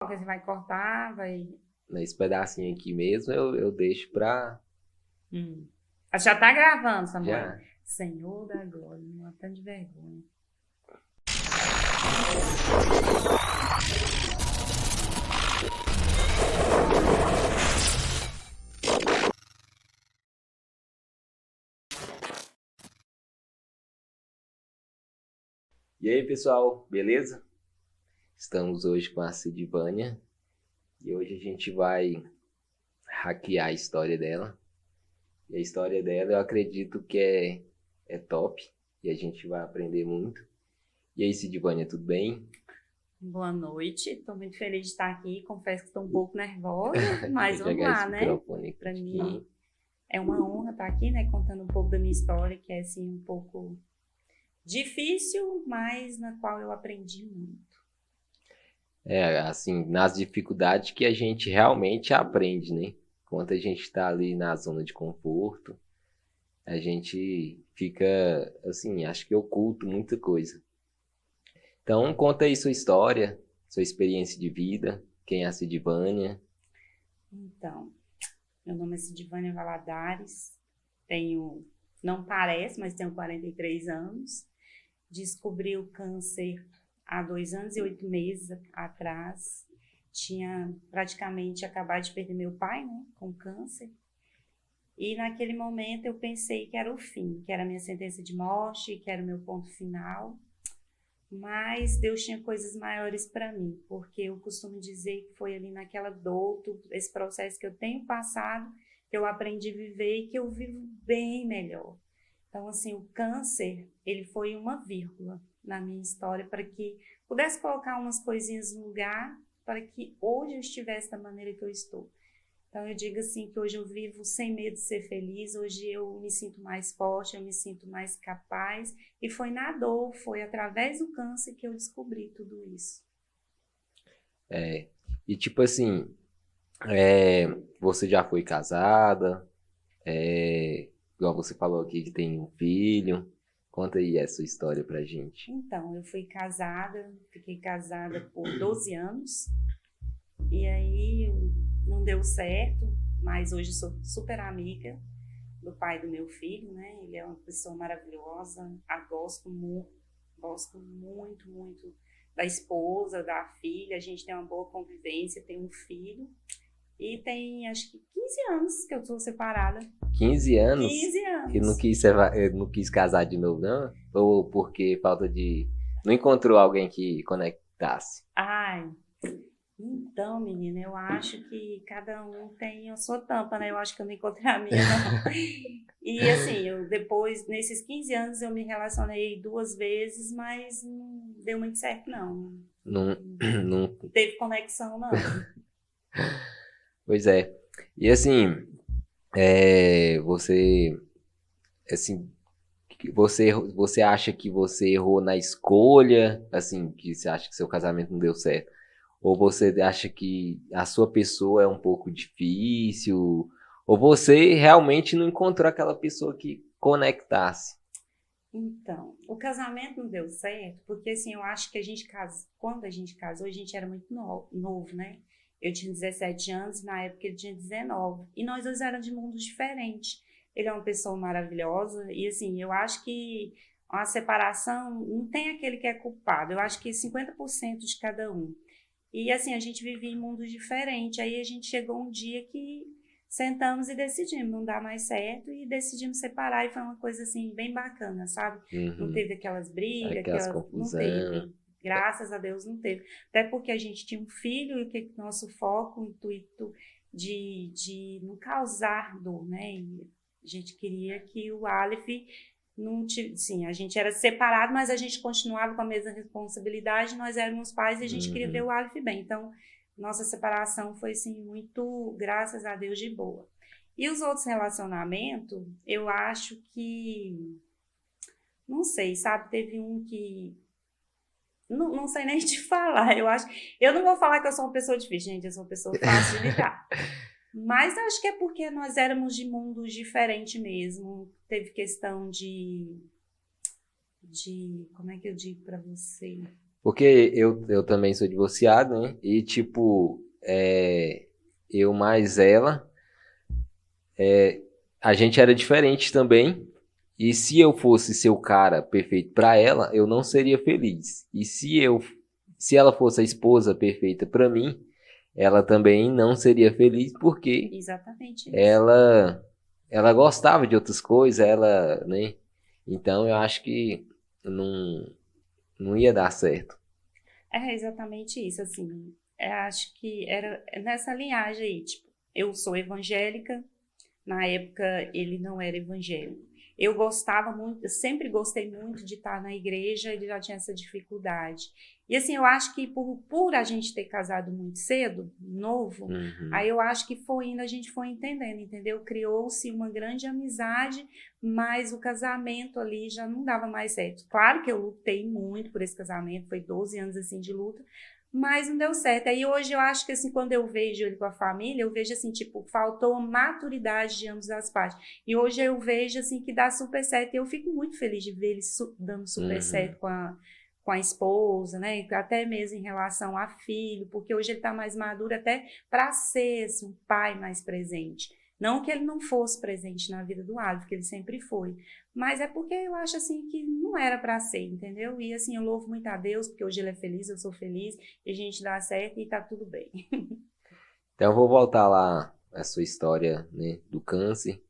Você vai cortar, vai... Nesse pedacinho aqui mesmo, eu deixo pra Hum. Já tá gravando, Samuel. já. Senhor da glória, me matando de vergonha. E aí, pessoal, beleza? Estamos hoje com a Sidvânia e hoje a gente vai hackear a história dela. E a história dela eu acredito que é top e a gente vai aprender muito. E aí, Sidvânia, tudo bem? Boa noite, estou muito feliz de estar aqui. Confesso que estou um pouco nervosa, mas Vou vamos jogar esse lá, né? microfone aqui Para de ti. mim é uma honra estar aqui, né? Contando um pouco da minha história, que é assim um pouco difícil, mas na qual eu aprendi muito. É, assim, nas dificuldades que a gente realmente aprende, né? Enquanto a gente está ali na zona de conforto, a gente fica, assim, acho que oculto muita coisa. Então, conta aí sua história, sua experiência de vida, quem é a Sidvânia. Então, meu nome é Sidvânia Valadares, tenho, não parece, mas tenho 43 anos. Descobri o câncer há 2 anos e 8 meses atrás. Tinha praticamente acabado de perder meu pai, né, com câncer. E naquele momento eu pensei que era o fim, que era a minha sentença de morte, que era o meu ponto final. Mas Deus tinha coisas maiores para mim, porque eu costumo dizer que foi ali naquela dor, esse processo que eu tenho passado, que eu aprendi a viver e que eu vivo bem melhor. Então, assim, o câncer, ele foi uma vírgula na minha história para que pudesse colocar umas coisinhas no lugar para que hoje eu estivesse da maneira que eu estou. Então, eu digo assim que hoje eu vivo sem medo de ser feliz, hoje eu me sinto mais forte, eu me sinto mais capaz, e foi na dor, foi através do câncer que eu descobri tudo isso. É, e tipo assim, você já foi casada, igual você falou aqui que tem um filho. Conta aí essa história pra gente. Então, eu fui casada, fiquei casada por 12 anos, e aí não deu certo, mas hoje sou super amiga do pai do meu filho, né? Ele é uma pessoa maravilhosa, gosto muito, muito da esposa, da filha, a gente tem uma boa convivência, tem um filho, e tem acho que 15 anos que eu sou separada. 15 anos 15 e não anos. quis, não quis casar de novo, não? Ou porque falta de... Não encontrou alguém que conectasse? Ai, então, menina, eu acho que cada um tem a sua tampa, né? Eu acho que eu não encontrei a minha, não. E assim, eu depois, nesses 15 anos, eu me relacionei 2 vezes, mas não deu muito certo, não. Não, Não não... teve conexão, não. Pois é. E assim, você, assim, você acha que você errou na escolha, assim, que você acha que seu casamento não deu certo? Ou você acha que a sua pessoa é um pouco difícil? Ou você realmente não encontrou aquela pessoa que conectasse? Então, o casamento não deu certo, porque assim, eu acho que quando a gente casou, a gente era muito novo, né? Eu tinha 17 anos, na época ele tinha 19. E nós dois éramos de mundos diferentes. Ele é uma pessoa maravilhosa, e assim, eu acho que a separação não tem aquele que é culpado. Eu acho que 50% de cada um. E assim, a gente vivia em mundos diferentes. Aí a gente chegou um dia que sentamos e decidimos, não dá mais certo, e decidimos separar. E foi uma coisa assim, bem bacana, sabe? Não Uhum. teve aquelas brigas, Aquelas não confusão. teve. Graças a Deus não teve. Até porque a gente tinha um filho e o que nosso foco, o intuito de não causar dor, né? E a gente queria que o Aleph não sim, a gente era separado, mas a gente continuava com a mesma responsabilidade, nós éramos pais e a gente queria ver Uhum. o Aleph bem. Então, nossa separação foi assim muito, graças a Deus, de boa. E os outros relacionamentos, eu acho que, não sei, sabe, teve um que não sei nem te falar. Eu não vou falar que eu sou uma pessoa difícil, gente, eu sou uma pessoa fácil de lidar. Mas acho que é porque nós éramos de mundos diferentes mesmo. Teve questão de como é que eu digo para você? Porque eu também sou divorciado, né? E, tipo, eu mais ela, a gente era diferente também. E se eu fosse ser o cara perfeito pra ela, eu não seria feliz. E se ela fosse a esposa perfeita pra mim, ela também não seria feliz porque Exatamente isso. ela gostava de outras coisas, ela, né? Então eu acho que não, não ia dar certo. É exatamente isso, assim. Acho que era nessa linhagem aí, tipo, eu sou evangélica, na época ele não era evangélico. Eu gostava muito, eu sempre gostei muito de estar na igreja, ele já tinha essa dificuldade. E assim, eu acho que por a gente ter casado muito cedo, novo, Uhum. aí eu acho que foi indo, a gente foi entendendo, entendeu? Criou-se uma grande amizade, mas o casamento ali já não dava mais certo. Claro que eu lutei muito por esse casamento, foi 12 anos assim de luta, mas não deu certo. Aí hoje eu acho que assim, quando eu vejo ele com a família, eu vejo assim, tipo, faltou maturidade de ambas as partes. E hoje eu vejo assim que dá super certo. E eu fico muito feliz de ver ele dando super Uhum. certo com a esposa, né? Até mesmo em relação a filho, porque hoje ele está mais maduro até para ser assim, um pai mais presente. Não que ele não fosse presente na vida do Alves, que ele sempre foi. Mas é porque eu acho assim que não era para ser, entendeu? E assim, eu louvo muito a Deus, porque hoje ele é feliz, eu sou feliz, e a gente dá certo e tá tudo bem. Então eu vou voltar lá à sua história, né, do câncer.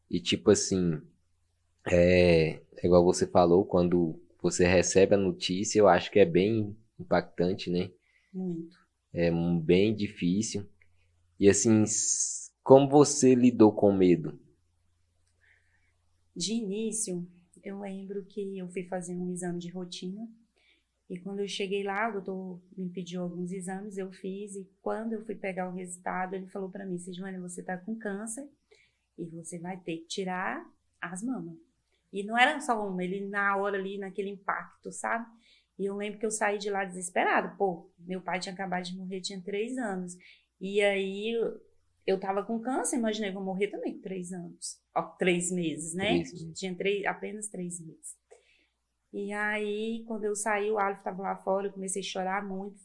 E tipo assim, é igual você falou, quando você recebe a notícia, eu acho que é bem impactante, né? Muito. É bem difícil. E assim, como você lidou com medo? De início, eu lembro que eu fui fazer um exame de rotina, e quando eu cheguei lá, o doutor me pediu alguns exames, eu fiz, e quando eu fui pegar o resultado, ele falou para mim, Sidmânia, você tá com câncer, e você vai ter que tirar as mamas. E não era só uma, ele na hora ali, naquele impacto, sabe? E eu lembro que eu saí de lá desesperada. Pô, meu pai tinha acabado de morrer, tinha 3 anos. E aí eu tava com câncer, imaginei, vou morrer também com 3 anos. Ó, 3 meses, né? 3 meses. Tinha apenas 3 meses. E aí, quando eu saí, o Aleph estava lá fora, eu comecei a chorar muito.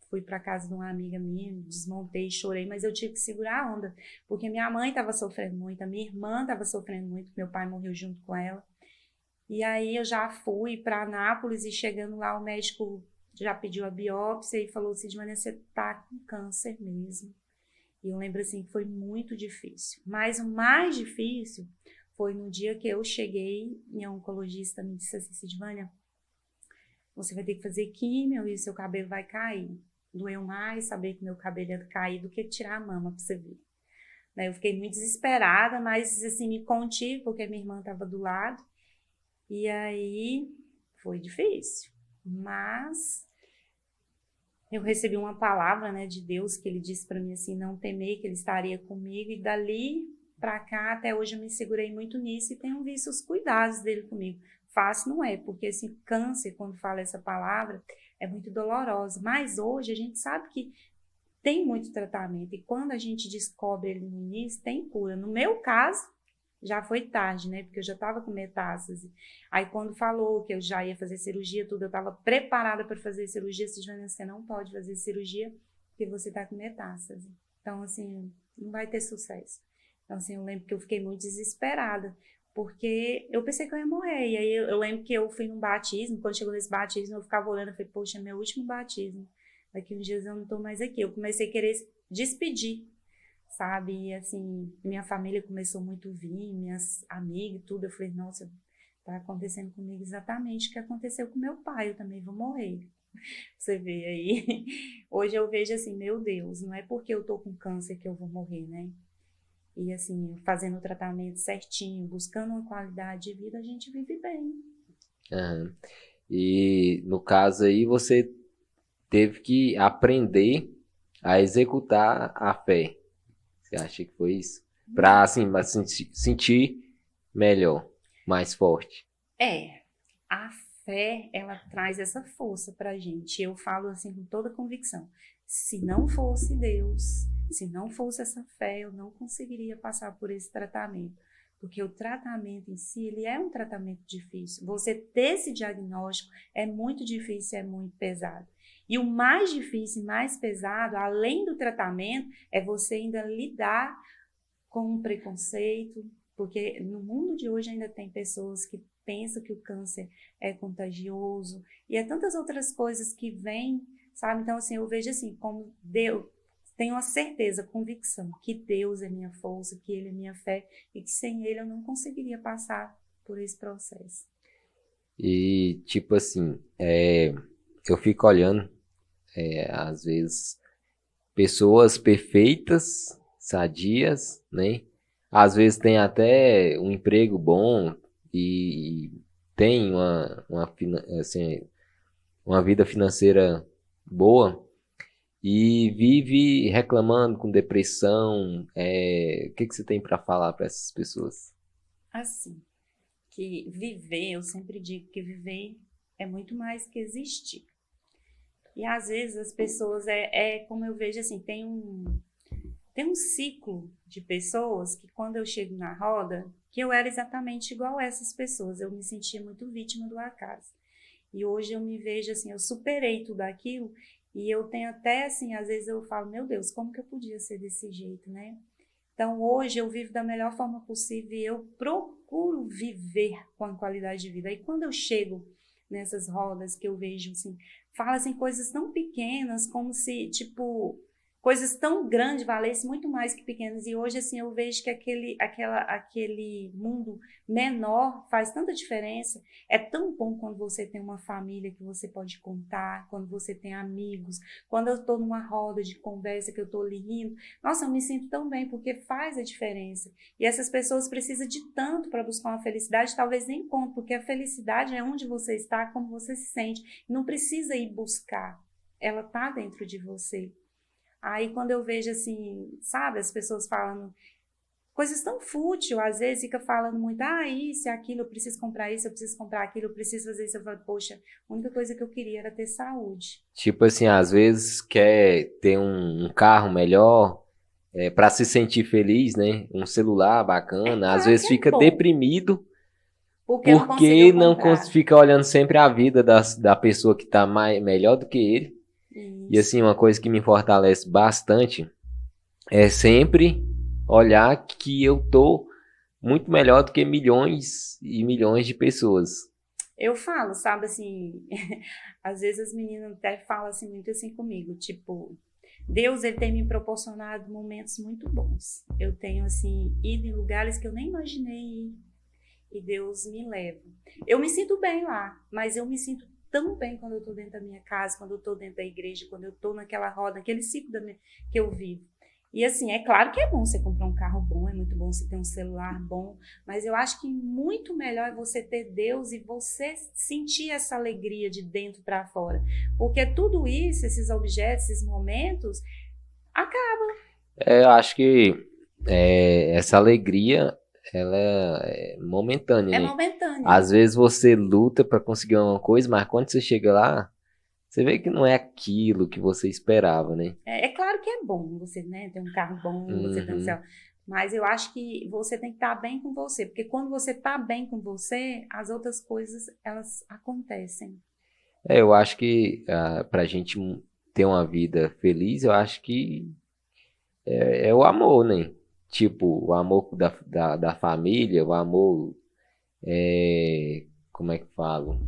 Fui para casa de uma amiga minha, desmontei, chorei, mas eu tive que segurar a onda, porque minha mãe estava sofrendo muito, a minha irmã estava sofrendo muito, meu pai morreu junto com ela. E aí eu já fui para Anápolis e chegando lá, o médico já pediu a biópsia e falou assim: Sidmânia, você tá com câncer mesmo. E eu lembro assim que foi muito difícil. Mas o mais difícil foi no dia que eu cheguei e a oncologista me disse assim: Sidmânia, você vai ter que fazer químio e o seu cabelo vai cair. Doeu mais saber que meu cabelo ia cair do que tirar a mama para você ver. Né, eu fiquei muito desesperada, mas assim me contive porque minha irmã estava do lado. E aí foi difícil. Mas eu recebi uma palavra, né, de Deus que ele disse para mim assim, não temer que ele estaria comigo, e dali para cá até hoje eu me segurei muito nisso e tenho visto os cuidados dele comigo. Fácil não é, porque esse câncer, quando fala essa palavra, é muito dolorosa, mas hoje a gente sabe que tem muito tratamento, e quando a gente descobre ele no início, tem cura. No meu caso, já foi tarde, né? Porque eu já estava com metástase. Aí quando falou que eu já ia fazer cirurgia, tudo, eu estava preparada para fazer cirurgia. Você não pode fazer cirurgia porque você está com metástase. Então, assim, não vai ter sucesso. Então, assim, eu lembro que eu fiquei muito desesperada, porque eu pensei que eu ia morrer. E aí eu lembro que eu fui num batismo, quando chegou nesse batismo, eu ficava olhando, eu falei, poxa, é meu último batismo. Daqui uns dias eu não estou mais aqui. Eu comecei a querer despedir, sabe? E assim, minha família começou muito a vir, minhas amigas, tudo. Eu falei, nossa, tá acontecendo comigo exatamente o que aconteceu com meu pai, eu também vou morrer. Você vê aí. Hoje eu vejo assim, meu Deus, não é porque eu tô com câncer que eu vou morrer, né? E assim, fazendo o tratamento certinho, buscando uma qualidade de vida, a gente vive bem. Aham. E no caso aí você teve que aprender a executar a fé. Você acha que foi isso? Pra assim, mas sentir melhor, mais forte. É, a fé, ela traz essa força pra gente. Eu falo assim com toda convicção. Se não fosse Deus, se não fosse essa fé, eu não conseguiria passar por esse tratamento. porque o tratamento em si, ele é um tratamento difícil. Você ter esse diagnóstico é muito difícil, é muito pesado. E o mais difícil e mais pesado, além do tratamento, é você ainda lidar com o preconceito, porque no mundo de hoje ainda tem pessoas que pensam que o câncer é contagioso, e é tantas outras coisas que vêm, sabe? Então, assim, eu vejo assim, como Deus, tenho a certeza, a convicção que Deus é minha força, que Ele é minha fé, e que sem Ele eu não conseguiria passar por esse processo. E, tipo assim, eu fico olhando, às vezes, pessoas perfeitas, sadias, né? Às vezes tem até um emprego bom e tem assim, uma vida financeira boa e vive reclamando com depressão. O que que você tem para falar para essas pessoas? Assim, que viver, eu sempre digo que viver é muito mais que existir. E às vezes as pessoas, como eu vejo assim, tem um ciclo de pessoas que quando eu chego na roda, que eu era exatamente igual a essas pessoas, eu me sentia muito vítima do acaso. E hoje eu me vejo assim, eu superei tudo aquilo e eu tenho até assim, às vezes eu falo, meu Deus, como que eu podia ser desse jeito, né? Então hoje eu vivo da melhor forma possível e eu procuro viver com a qualidade de vida. E quando eu chego nessas rodas que eu vejo assim, fala assim coisas tão pequenas como se, tipo, coisas tão grandes valessem muito mais que pequenas. E hoje assim eu vejo que aquele mundo menor faz tanta diferença. É tão bom quando você tem uma família que você pode contar, quando você tem amigos, quando eu estou numa roda de conversa que eu estou ali rindo. Nossa, eu me sinto tão bem, porque faz a diferença. E essas pessoas precisam de tanto para buscar uma felicidade, talvez nem encontrem, porque a felicidade é onde você está, como você se sente. Não precisa ir buscar, ela está dentro de você. Aí quando eu vejo assim, sabe, as pessoas falando coisas tão fúteis, às vezes fica falando muito, isso e aquilo, eu preciso comprar isso, eu preciso comprar aquilo, eu preciso fazer isso. Eu falo, poxa, a única coisa que eu queria era ter saúde. Tipo assim, às vezes quer ter um carro melhor, para se sentir feliz, né? Um celular É bacana. Às claro vezes que é fica bom, deprimido porque não porque conseguiu não comprar. fica olhando sempre a vida da pessoa que tá melhor do que ele. E Isso. assim, uma coisa que me fortalece bastante é sempre olhar que eu tô muito melhor do que milhões e milhões de pessoas. Eu falo, sabe, assim, às vezes as meninas até falam assim, muito assim comigo, tipo, Deus, ele tem me proporcionado momentos muito bons. Eu tenho, assim, ido em lugares que eu nem imaginei ir, e Deus me leva. Eu me sinto bem lá, mas eu me sinto tão bem quando eu tô dentro da minha casa, quando eu tô dentro da igreja, quando eu tô naquela roda, naquele ciclo que eu vivo. E assim, é claro que é bom você comprar um carro bom, é muito bom você ter um celular bom, mas eu acho que muito melhor é você ter Deus e você sentir essa alegria de dentro para fora. Porque tudo isso, esses objetos, esses momentos, acaba. Eu acho que essa alegria, ela é momentânea, É né? momentânea. Às vezes você luta para conseguir uma coisa, mas quando você chega lá, você vê que não é aquilo que você esperava, né? É claro que é bom você, né, ter um carro bom, você ter um Uhum. céu, mas eu acho que você tem que estar bem com você, porque quando você está bem com você, as outras coisas, elas acontecem. Eu acho que pra gente ter uma vida feliz, eu acho que é o amor, né? Tipo, o amor da família, o amor, como é que falo?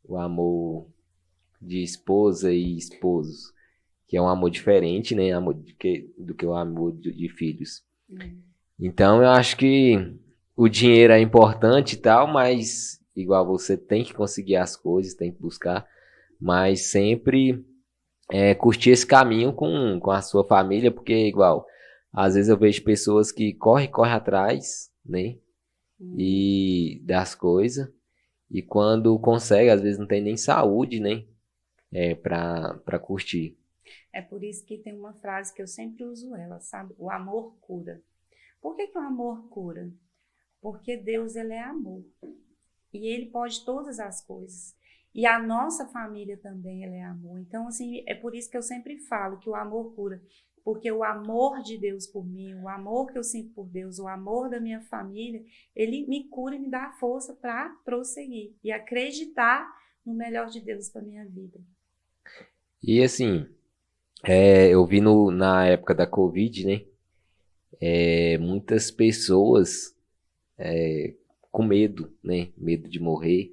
O amor de esposa e esposo, que é um amor diferente, né? Do que o amor de filhos. Hum. Então, eu acho que o dinheiro é importante e tal, mas igual você tem que conseguir as coisas, tem que buscar, mas sempre curtir esse caminho com a sua família, porque igual, às vezes eu vejo pessoas que correm atrás, né? Hum. E das coisas, e quando consegue, às vezes não tem nem saúde, né? Pra curtir. É por isso que tem uma frase que eu sempre uso ela, sabe? O amor cura. Por que que o amor cura? Porque Deus, ele é amor. E ele pode todas as coisas. E a nossa família também, ela é amor. Então, assim, é por isso que eu sempre falo que o amor cura. Porque o amor de Deus por mim, o amor que eu sinto por Deus, o amor da minha família, ele me cura e me dá força para prosseguir e acreditar no melhor de Deus para minha vida. E assim, eu vi na época da Covid, né? Muitas pessoas com medo, né? Medo de morrer.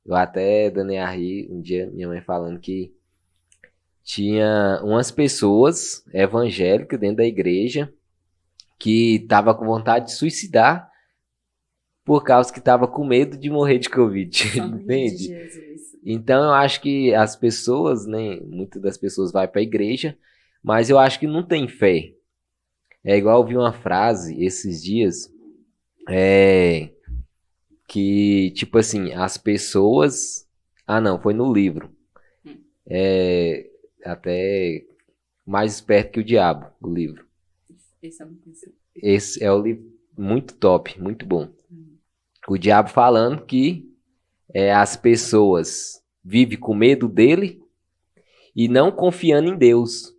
Eu até, Dani Arri, um dia minha mãe falando que tinha umas pessoas evangélicas dentro da igreja que tava com vontade de suicidar por causa que tava com medo de morrer de Covid, Sangue de entende? Jesus. Então eu acho que as pessoas, né, muitas das pessoas vai para a igreja, mas eu acho que não tem fé. É igual eu vi uma frase esses dias, que tipo assim, as pessoas, não, foi no livro, até mais esperto que o diabo, o livro. Esse eu não conheço. Esse é o livro muito top, muito bom. O diabo falando que as pessoas vivem com medo dele e não confiando em Deus.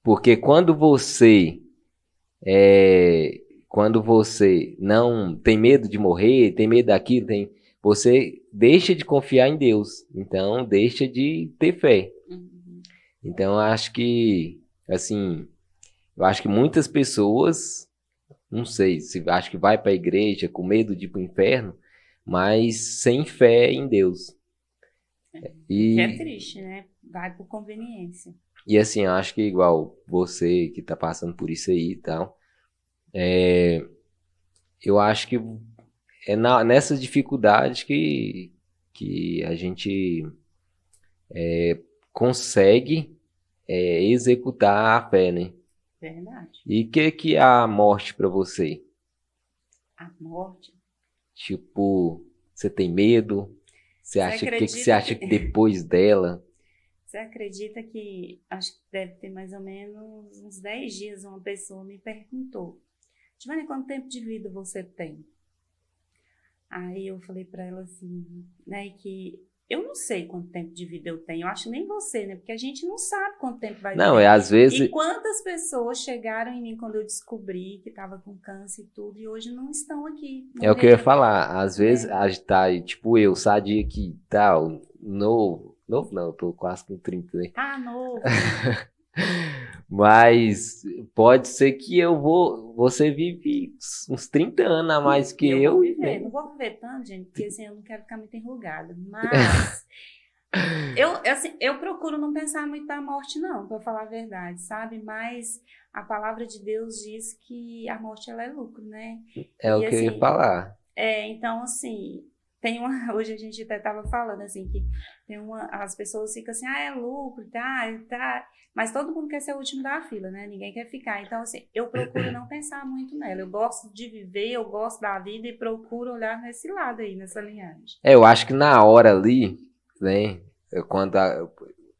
Porque quando você não tem medo de morrer, tem medo daquilo, você deixa de confiar em Deus. Então, deixa de ter fé. Uhum. Então, eu acho que muitas pessoas, não sei, se acho que vai para a igreja com medo de ir para o inferno, mas sem fé em Deus. Que é E, triste, né? Vai por conveniência. e assim, eu acho que igual você que tá passando por isso aí e tal, eu acho que é nessas dificuldades que a gente consegue executar a fé, né? Verdade. E o que é a morte para você? A morte. Tipo, você tem medo? Você Você acha que você acredita acha que que depois dela? Você acredita que, acho que deve ter mais ou menos uns 10 dias, uma pessoa me perguntou, Giovanni, quanto tempo de vida você tem? Aí eu falei para ela assim, né, que eu não sei quanto tempo de vida eu tenho, eu acho nem você, né, porque a gente não sabe quanto tempo vai Não, viver. às E vezes, quantas pessoas chegaram em mim quando eu descobri que estava com câncer e tudo, e hoje não estão aqui, é o que eu ia morreram, falar. Às vezes né? a gente tá aí, tipo eu, sadia que tal, novo não, eu tô quase com 30, né? Tá novo ainda. Mas pode ser que você vive uns 30 anos a mais que Eu vou eu, viver, né? não vou viver tanto, gente, porque assim, eu não quero ficar muito enrugada, mas eu procuro não pensar muito na morte, não, para falar a verdade, sabe? Mas a palavra de Deus diz que a morte ela é lucro, né? É o E que eu ia assim, falar. então assim, tem uma, hoje a gente até estava falando assim que as pessoas ficam assim, é lucro, tá, mas todo mundo quer ser o último da fila, né? Ninguém quer ficar. Então assim, eu procuro não pensar muito nela. Eu gosto de viver, eu gosto da vida e procuro olhar nesse lado aí, nessa linhagem. Eu acho que na hora ali, né? eu- Quando a-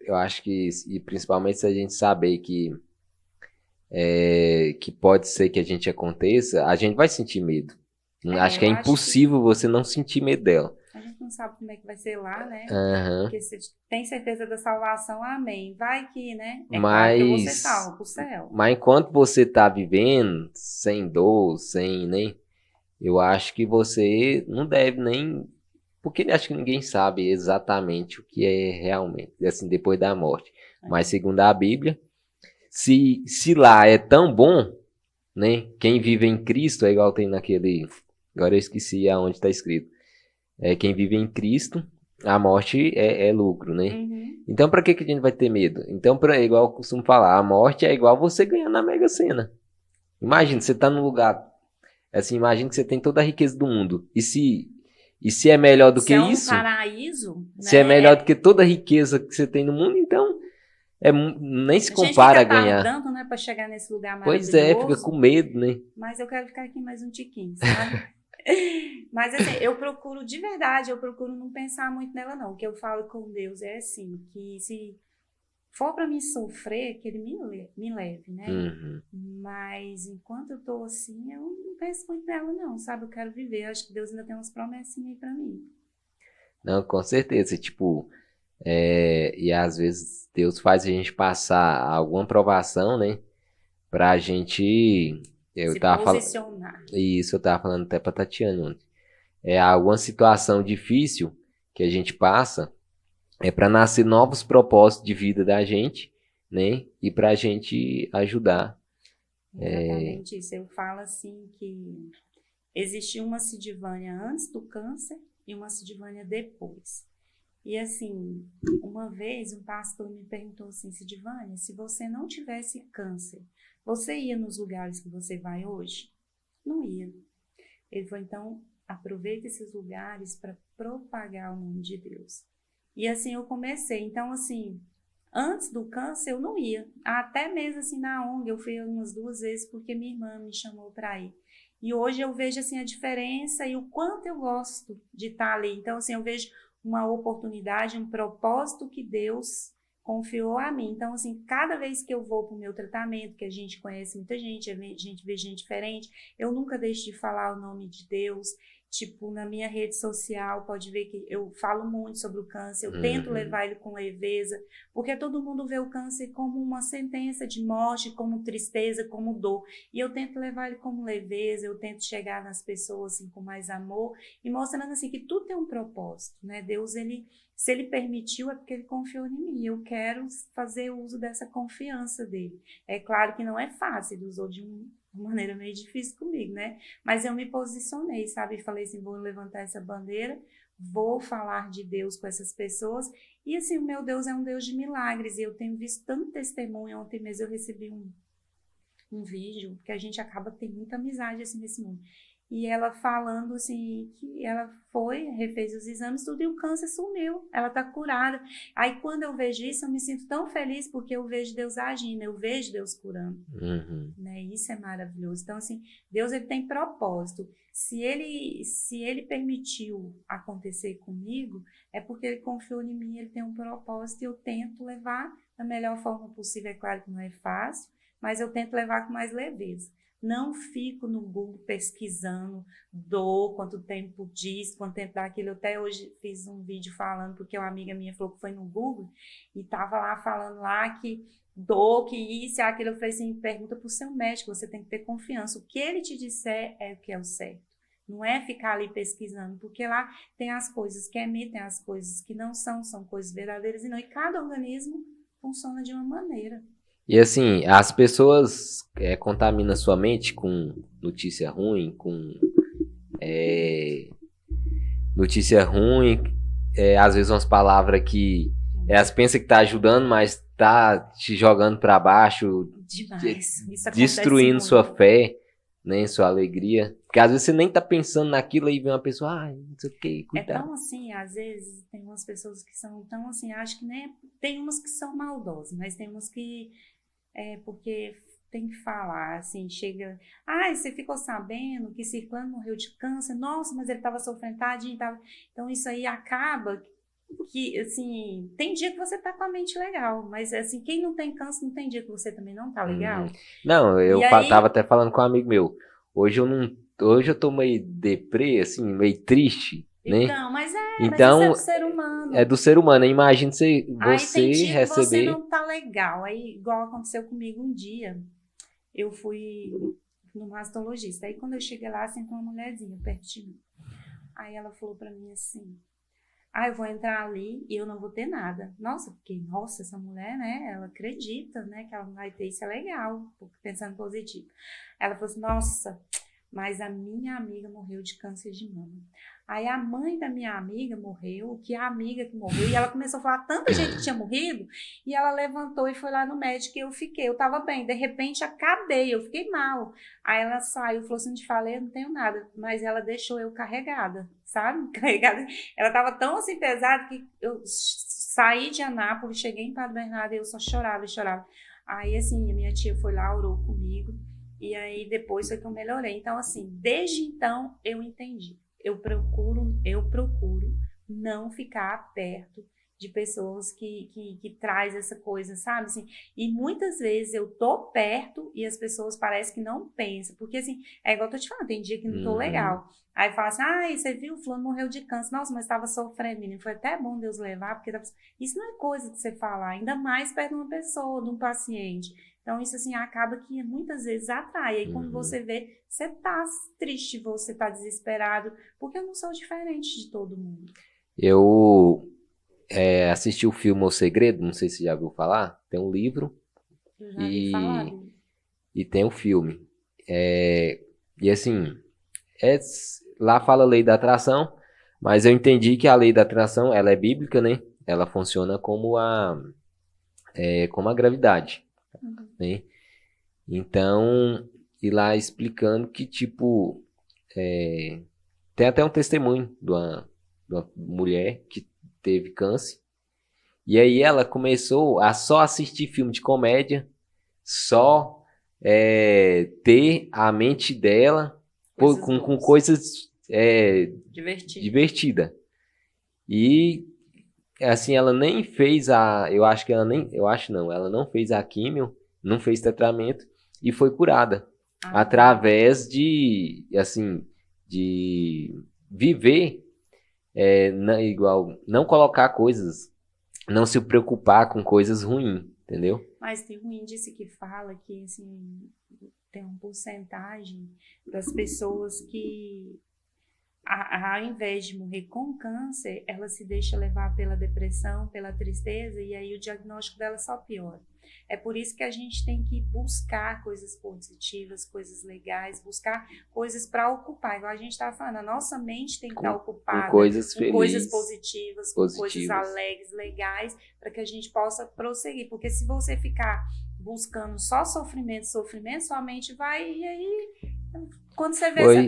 eu acho que, e principalmente se a gente saber que pode ser que a gente aconteça, a gente vai sentir medo. Acho que é Eu acho que impossível você não sentir medo dela. a gente não sabe como é que vai ser lá, né? Aham. Porque se tem certeza da salvação, amém. Vai que, né? É claro que eu vou ser Mas, salvo pro céu. mas enquanto você tá vivendo sem dor, sem, né? Eu acho que você não deve nem. Porque acho que ninguém sabe exatamente o que é realmente, assim, depois da morte. Mas segundo a Bíblia, se lá é tão bom, né? Quem vive em Cristo é igual tem naquele. Agora eu esqueci aonde está escrito. Quem vive em Cristo, a morte é lucro, né? Uhum. Então, para que a gente vai ter medo? Então, igual eu costumo falar, a morte é igual você ganhar na Mega Sena. Imagina, você tá num lugar, assim, imagina que você tem toda a riqueza do mundo. E se é melhor do Se que é um isso, paraíso, se é né? melhor do que toda a riqueza que você tem no mundo, então nem se A gente compara fica a ganhar. tardando, né, para chegar nesse lugar Pois é, fica maravilhoso, com medo, né? mas eu quero ficar aqui mais um tiquinho, sabe? Mas assim, eu procuro de verdade, eu procuro não pensar muito nela, não. O que eu falo com Deus é assim, que se for para mim sofrer, que ele me leve, né? Uhum. Mas enquanto eu tô assim, eu não penso muito nela, não, sabe? Eu quero viver. Eu acho que Deus ainda tem umas promessinhas aí para mim. Não, com certeza, tipo, e às vezes Deus faz a gente passar alguma provação, né? Pra gente, eu Se tava falando, posicionar. isso eu tava falando até pra Tatiana ontem. É alguma situação difícil que a gente passa, é para nascer novos propósitos de vida da gente, né? E pra gente ajudar. Exatamente isso. Eu falo assim que existiu uma Sidivânia antes do câncer e uma Sidivânia depois. E assim, uma vez um pastor me perguntou assim, Sidivânia, se você não tivesse câncer, você ia nos lugares que você vai hoje? Não ia. Ele falou, então, aproveita esses lugares para propagar o nome de Deus. E assim eu comecei. Então, assim, antes do câncer eu não ia. Até mesmo assim na ONG eu fui umas 2 vezes porque minha irmã me chamou para ir. E hoje eu vejo assim a diferença e o quanto eu gosto de estar ali. Então, assim, eu vejo uma oportunidade, um propósito que Deus confiou a mim. Então, assim, cada vez que eu vou para o meu tratamento, que a gente conhece muita gente, a gente vê gente diferente, eu nunca deixo de falar o nome de Deus. Tipo, na minha rede social, pode ver que eu falo muito sobre o câncer, eu tento Uhum. levar ele com leveza, porque todo mundo vê o câncer como uma sentença de morte, como tristeza, como dor. E eu tento levar ele como leveza, eu tento chegar nas pessoas assim, com mais amor e mostrando assim que tudo tem um propósito, né? Deus, ele, se ele permitiu, é porque ele confiou em mim. Eu quero fazer uso dessa confiança dele. É claro que não é fácil, ele usou de uma maneira meio difícil comigo, né? Mas eu me posicionei, sabe? Falei assim, vou levantar essa bandeira, vou falar de Deus com essas pessoas. E assim, o meu Deus é um Deus de milagres. E eu tenho visto tanto testemunho. Ontem mesmo eu recebi um vídeo, porque a gente acaba tendo muita amizade assim nesse mundo. E ela falando assim que ela foi, refez os exames, tudo e o câncer sumiu. Ela tá curada. Aí quando eu vejo isso, eu me sinto tão feliz porque eu vejo Deus agindo, eu vejo Deus curando. Uhum. Né? Isso é maravilhoso. Então, assim, Deus ele tem propósito. Se ele permitiu acontecer comigo, é porque ele confiou em mim, ele tem um propósito e eu tento levar da melhor forma possível. É claro que não é fácil, mas eu tento levar com mais leveza. Não fico no Google pesquisando dor, quanto tempo disso, quanto tempo daquilo. Eu até hoje fiz um vídeo falando, porque uma amiga minha falou que foi no Google e estava lá falando lá que dor, que isso e aquilo. Eu falei assim, pergunta para o seu médico, você tem que ter confiança. O que ele te disser é o que é o certo. Não é ficar ali pesquisando, porque lá tem as coisas que é mito, tem as coisas que não são, são coisas verdadeiras e não. E cada organismo funciona de uma maneira. E assim, as pessoas contaminam sua mente com notícia ruim, com é, notícia ruim, às vezes umas palavras que elas pensam que tá ajudando, mas tá te jogando para baixo, Demais. Isso acontece destruindo sua muito. fé, né, sua alegria. Porque às vezes você nem tá pensando naquilo aí vem uma pessoa, não sei o que, É cuidado. tão assim, às vezes, tem umas pessoas que são tão assim, acho que nem. Tem umas que são maldosas, mas tem umas que porque tem que falar, assim, chega, você ficou sabendo que Circlano morreu de câncer? Nossa, mas ele estava sofrendo, tadinho, tava. Então isso aí acaba que, assim, tem dia que você tá com a mente legal, mas, assim, quem não tem câncer não tem dia que você também não tá Uhum. legal. Não, E tava aí, até falando com um amigo meu. Hoje eu não, hoje eu tô meio deprê, assim, meio triste, né? então, mas isso é Então, do ser é humano. do ser humano. Imagina Aí tem você dia que você receber. não tá legal. Aí, igual aconteceu comigo um dia, eu fui no mastologista. Aí quando eu cheguei lá, sentou uma mulherzinha perto de mim. Aí ela falou pra mim assim, eu vou entrar ali e eu não vou ter nada. Nossa, porque, nossa, essa mulher, né, ela acredita, né, que ela não vai ter, isso é legal, pensando positivo. Ela falou assim, nossa, mas a minha amiga morreu de câncer de mama. Aí a mãe da minha amiga morreu, que a amiga que morreu, e ela começou a falar tanta gente que tinha morrido, e ela levantou e foi lá no médico e eu fiquei, eu tava bem, de repente acabei, eu fiquei mal. Aí ela saiu, falou assim, te falei, eu não tenho nada, mas ela deixou eu carregada, sabe? Carregada. Ela tava tão assim pesada que eu saí de Anápolis, cheguei em Padre Bernardo e eu só chorava e chorava. Aí assim, a minha tia foi lá, orou comigo, e aí depois foi que eu melhorei. Então, assim, desde então eu entendi. Eu procuro não ficar perto de pessoas que traz essa coisa, sabe? Assim, e muitas vezes eu tô perto e as pessoas parecem que não pensam. Porque, assim, é igual eu tô te falando, tem dia que não tô Uhum. legal. Aí fala assim, ai, você viu, o fulano morreu de câncer. Nossa, mas estava sofrendo, menino. Foi até bom Deus levar, porque tava... Isso não é coisa de você falar, ainda mais perto de uma pessoa, de um paciente. Então, isso, assim, acaba que muitas vezes atrai. Aí, quando Uhum. você vê, você tá triste, você tá desesperado, porque eu não sou diferente de todo mundo. Eu assisti o filme O Segredo, não sei se você já ouviu falar. Tem um livro Eu já vi falar e, dele. e tem o filme. E assim, é, lá fala a lei da atração, mas eu entendi que a lei da atração ela é bíblica, né? Ela funciona como a gravidade, Uhum. né? Então, e lá explicando que, tipo, tem até um testemunho de uma mulher que teve câncer. E aí ela começou a só assistir filme de comédia, só ter a mente dela Coisas com boas. coisas Divertido. divertidas. E assim, ela nem fez eu acho que ela nem, eu acho não, ela não fez a químio, não fez tratamento e foi curada Amém. através de viver igual, não colocar coisas, não se preocupar com coisas ruins, entendeu? Mas tem um índice que fala que, assim, tem uma porcentagem das pessoas que ao invés de morrer com câncer, ela se deixa levar pela depressão, pela tristeza, e aí o diagnóstico dela só piora. É por isso que a gente tem que buscar coisas positivas, coisas legais, buscar coisas para ocupar. Igual a gente estava falando, a nossa mente tem que estar Com ocupada coisas com coisas felizes, positivas, com coisas positivas. alegres, legais, para que a gente possa prosseguir. Porque se você ficar buscando só sofrimento, sofrimento, sua mente vai, e aí, quando você vê, Foi, você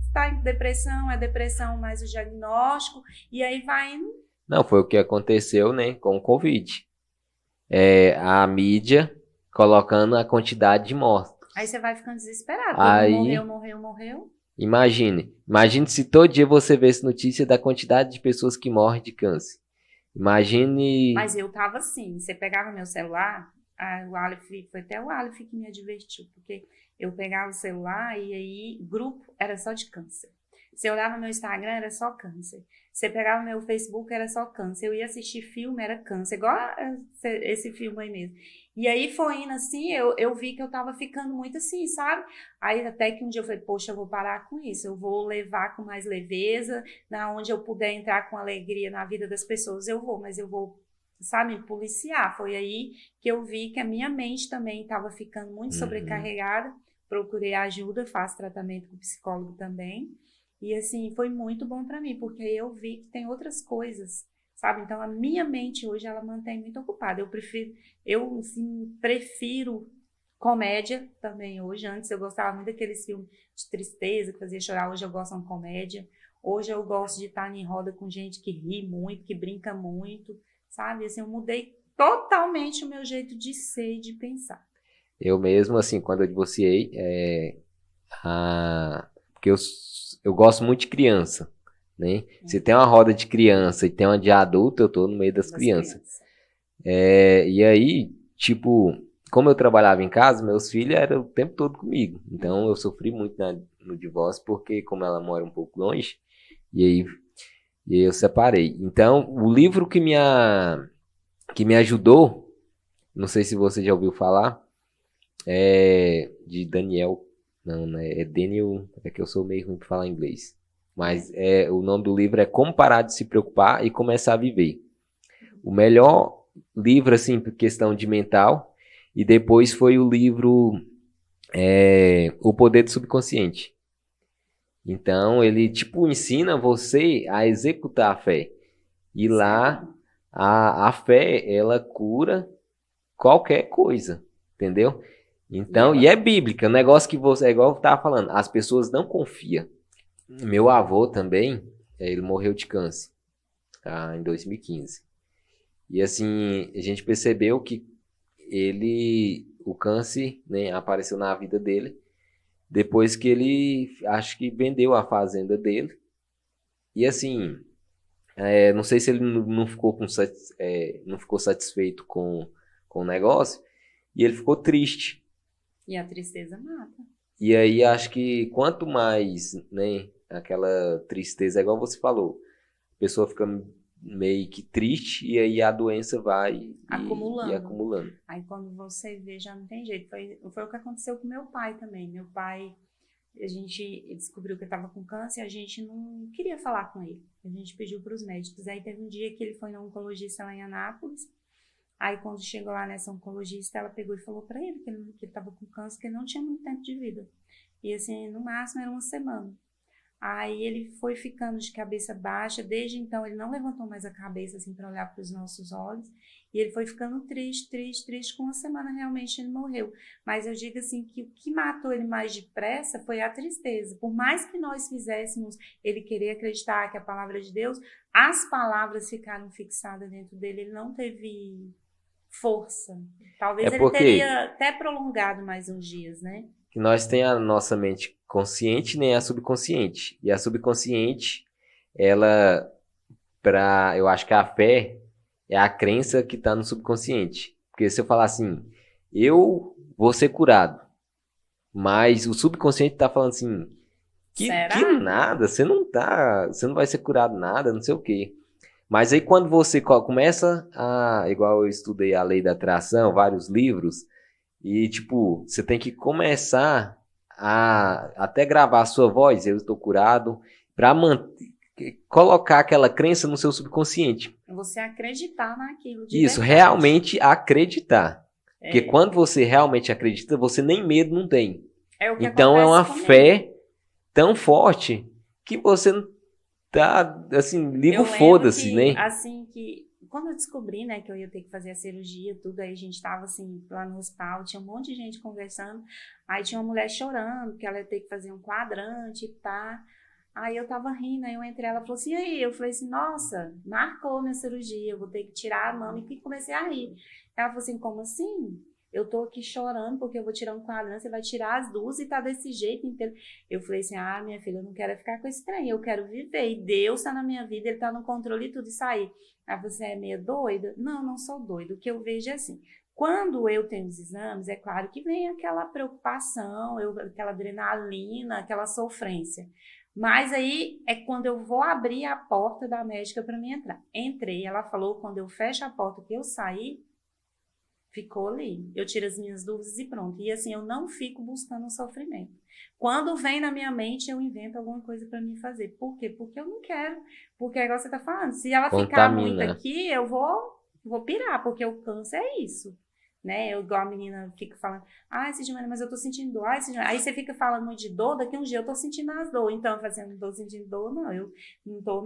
está em depressão, é depressão mais o diagnóstico, e aí vai indo. não, foi o que aconteceu, né, com o Covid. A mídia colocando a quantidade de mortos. Aí você vai ficando desesperado, todo mundo morreu, Aí, morreu, morreu. imagine se todo dia você vesse notícia da quantidade de pessoas que morrem de câncer. Imagine, Mas eu tava assim, você pegava meu celular, o Aleph, foi até o Aleph que me advertiu, porque eu pegava o celular e aí grupo era só de câncer. Você olhava meu Instagram, era só câncer. Você pegava meu Facebook, era só câncer. Eu ia assistir filme, era câncer, igual esse filme aí mesmo. E aí foi indo assim, eu vi que eu tava ficando muito assim, sabe? Aí até que um dia eu falei, poxa, eu vou parar com isso, eu vou levar com mais leveza, na onde eu puder entrar com alegria na vida das pessoas, eu vou, mas eu vou, sabe, policiar. Foi aí que eu vi que a minha mente também estava ficando muito uhum, sobrecarregada. Procurei ajuda, faço tratamento com psicólogo também. E assim, foi muito bom para mim, porque eu vi que tem outras coisas, sabe? Então a minha mente hoje ela mantém muito ocupada. Eu assim, prefiro comédia também hoje. Antes eu gostava muito daqueles filmes de tristeza que fazia chorar. Hoje eu gosto de uma comédia. Hoje eu gosto de estar em roda com gente que ri muito, que brinca muito, sabe? Assim, eu mudei totalmente o meu jeito de ser e de pensar. eu mesmo, assim, quando eu divorciei, porque eu gosto muito de criança, né? Se tem uma roda de criança e tem uma de adulto, eu tô no meio das Das crianças. crianças. E aí, tipo, como eu trabalhava em casa, meus filhos eram o tempo todo comigo. Então eu sofri muito no divórcio, porque como ela mora um pouco longe, e aí, e aí eu separei. Então, o livro que me ajudou, não sei se você já ouviu falar, é de Daniel. Não, né? É Daniel. É que eu sou meio ruim para falar inglês. Mas É. o nome do livro é Como Parar de Se Preocupar e Começar a Viver. O melhor livro, assim, por questão de mental. E depois foi o livro O Poder do Subconsciente. Então, ele, tipo, ensina você a executar a fé. E Isso é lá, bom. a fé, ela cura qualquer coisa. Entendeu? E Então, ela e é bíblica. O negócio que você, é igual eu tava falando, as pessoas não confiam. Meu avô também, ele morreu de câncer, tá, em 2015. E assim, a gente percebeu que o câncer, né, apareceu na vida dele depois que ele, acho que vendeu a fazenda dele. E assim, não sei se ele não ficou não ficou satisfeito com o negócio, e ele ficou triste. E a tristeza mata. E aí acho que quanto mais, né, aquela tristeza, é igual você falou, a pessoa fica meio que triste e aí a doença vai e acumulando. Aí quando você vê, já não tem jeito. Foi o que aconteceu com meu pai também. Meu pai, a gente descobriu que ele estava com câncer e a gente não queria falar com ele. A gente pediu para os médicos. Aí teve um dia que ele foi na oncologista lá em Anápolis. Aí quando chegou lá nessa oncologista, ela pegou e falou para ele que ele estava com câncer, que ele não tinha muito tempo de vida. E assim, no máximo era uma semana. Aí ele foi ficando de cabeça baixa, desde então ele não levantou mais a cabeça assim para olhar para os nossos olhos, e ele foi ficando triste, triste, triste, com uma semana realmente ele morreu. Mas eu digo assim que o que matou ele mais depressa foi a tristeza. Por mais que nós fizéssemos ele querer acreditar que a palavra de Deus, as palavras ficaram fixadas dentro dele, ele não teve força. Talvez ele teria até prolongado mais uns dias, né? Que nós tem a nossa mente consciente, nem a subconsciente. E a subconsciente, ela, eu acho que a fé é a crença que está no subconsciente. Porque se eu falar assim, eu vou ser curado, mas o subconsciente está falando assim, que nada, você não vai ser curado nada, não sei o quê. Mas aí quando você começa igual eu estudei a lei da atração, vários livros, e, tipo, você tem que começar a até gravar a sua voz, eu estou curado, para colocar aquela crença no seu subconsciente. Você acreditar naquilo de Isso, verdade. realmente acreditar. Porque quando você realmente acredita, você nem medo não tem. Então é uma fé tão forte que você tá, assim, liga o foda-se, né? Assim que... Quando eu descobri, né, que eu ia ter que fazer a cirurgia, tudo, aí a gente tava, assim, lá no hospital, tinha um monte de gente conversando, aí tinha uma mulher chorando, que ela ia ter que fazer um quadrante e tá. Aí eu tava rindo, aí eu entrei, ela falou assim, e aí? Eu falei assim, nossa, marcou minha cirurgia, eu vou ter que tirar a mama, e comecei a rir. Ela falou assim, como assim? Eu tô aqui chorando porque eu vou tirar um quadrante, você vai tirar as duas e tá desse jeito inteiro. Eu falei assim, minha filha, eu não quero ficar com esse trem, eu quero viver, e Deus tá na minha vida, Ele tá no controle de tudo, isso aí. Aí você é meio doida? Não, não sou doida. O que eu vejo é assim, quando eu tenho os exames, é claro que vem aquela preocupação, aquela adrenalina, aquela sofrência. Mas aí é quando eu vou abrir a porta da médica para mim entrar. Entrei, ela falou, quando eu fecho a porta que eu saí, ficou ali. Eu tiro as minhas dúvidas e pronto. E assim, eu não fico buscando um sofrimento. Quando vem na minha mente, eu invento alguma coisa para mim fazer. Por quê? Porque eu não quero. Porque é igual você tá falando. Se ela ficar muito aqui, eu vou pirar, porque o câncer é isso. Né? Igual a menina fica falando, Sidmane, mas eu tô sentindo dor. Aí você fica falando muito de dor, daqui um dia eu tô sentindo as dores. Então, eu não tô sentindo dor, não. Eu não tô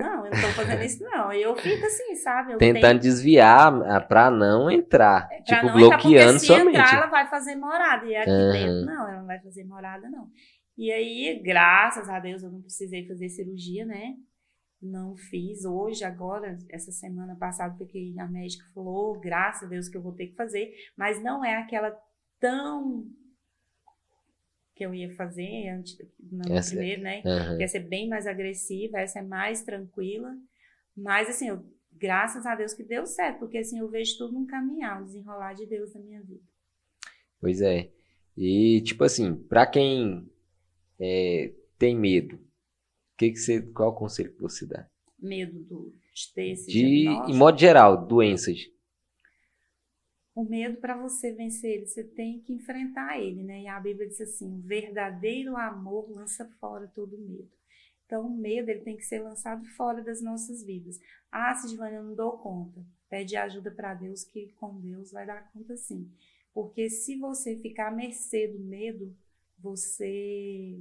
fazendo isso, não. Eu fico assim, sabe? Tentando desviar pra não entrar. Tipo, não bloqueando sua mente. Se entrar, ela vai fazer morada. E aqui dentro, não, ela não vai fazer morada, não. E aí, graças a Deus, eu não precisei fazer cirurgia, né? Não fiz hoje, agora, essa semana passada, porque a médica falou, graças a Deus que eu vou ter que fazer, mas não é aquela tão que eu ia fazer antes, no primeiro, né? Que ia ser bem mais agressiva, essa é mais tranquila, mas assim, graças a Deus que deu certo, porque assim, eu vejo tudo um caminhar, um desenrolar de Deus na minha vida. Pois é. E, tipo assim, pra quem tem medo, qual o conselho que você dá? Medo de ter esse diagnóstico? Em modo geral, doenças. O medo, para você vencer ele, você tem que enfrentar ele, né? E a Bíblia diz assim, o verdadeiro amor lança fora todo medo. Então, o medo, ele tem que ser lançado fora das nossas vidas. Sidmane, eu não dou conta. Pede ajuda para Deus, que com Deus vai dar conta sim. Porque se você ficar à mercê do medo, você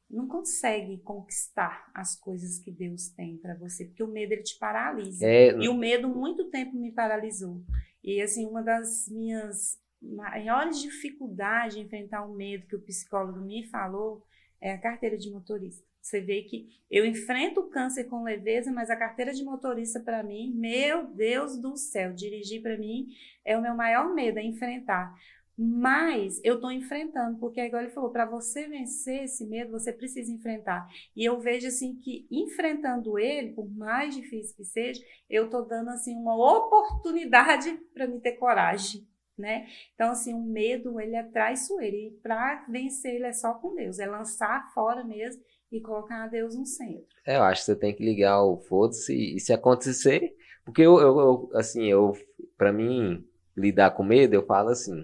não consegue conquistar as coisas que Deus tem para você, porque o medo, ele te paralisa. E o medo muito tempo me paralisou. E assim, uma das minhas maiores dificuldades de enfrentar o medo que o psicólogo me falou é a carteira de motorista. Você vê que eu enfrento o câncer com leveza, mas a carteira de motorista para mim, meu Deus do céu, dirigir para mim é o meu maior medo, é enfrentar. Mas eu estou enfrentando, porque igual ele falou, para você vencer esse medo, você precisa enfrentar. E eu vejo assim que enfrentando ele, por mais difícil que seja, eu estou dando assim uma oportunidade para me ter coragem, né? Então assim, o medo, ele é traiçoeiro, e para vencer ele é só com Deus, é lançar fora mesmo e colocar a Deus no centro. Eu acho que você tem que ligar o foda-se e se acontecer, porque assim, para mim lidar com medo, eu falo assim,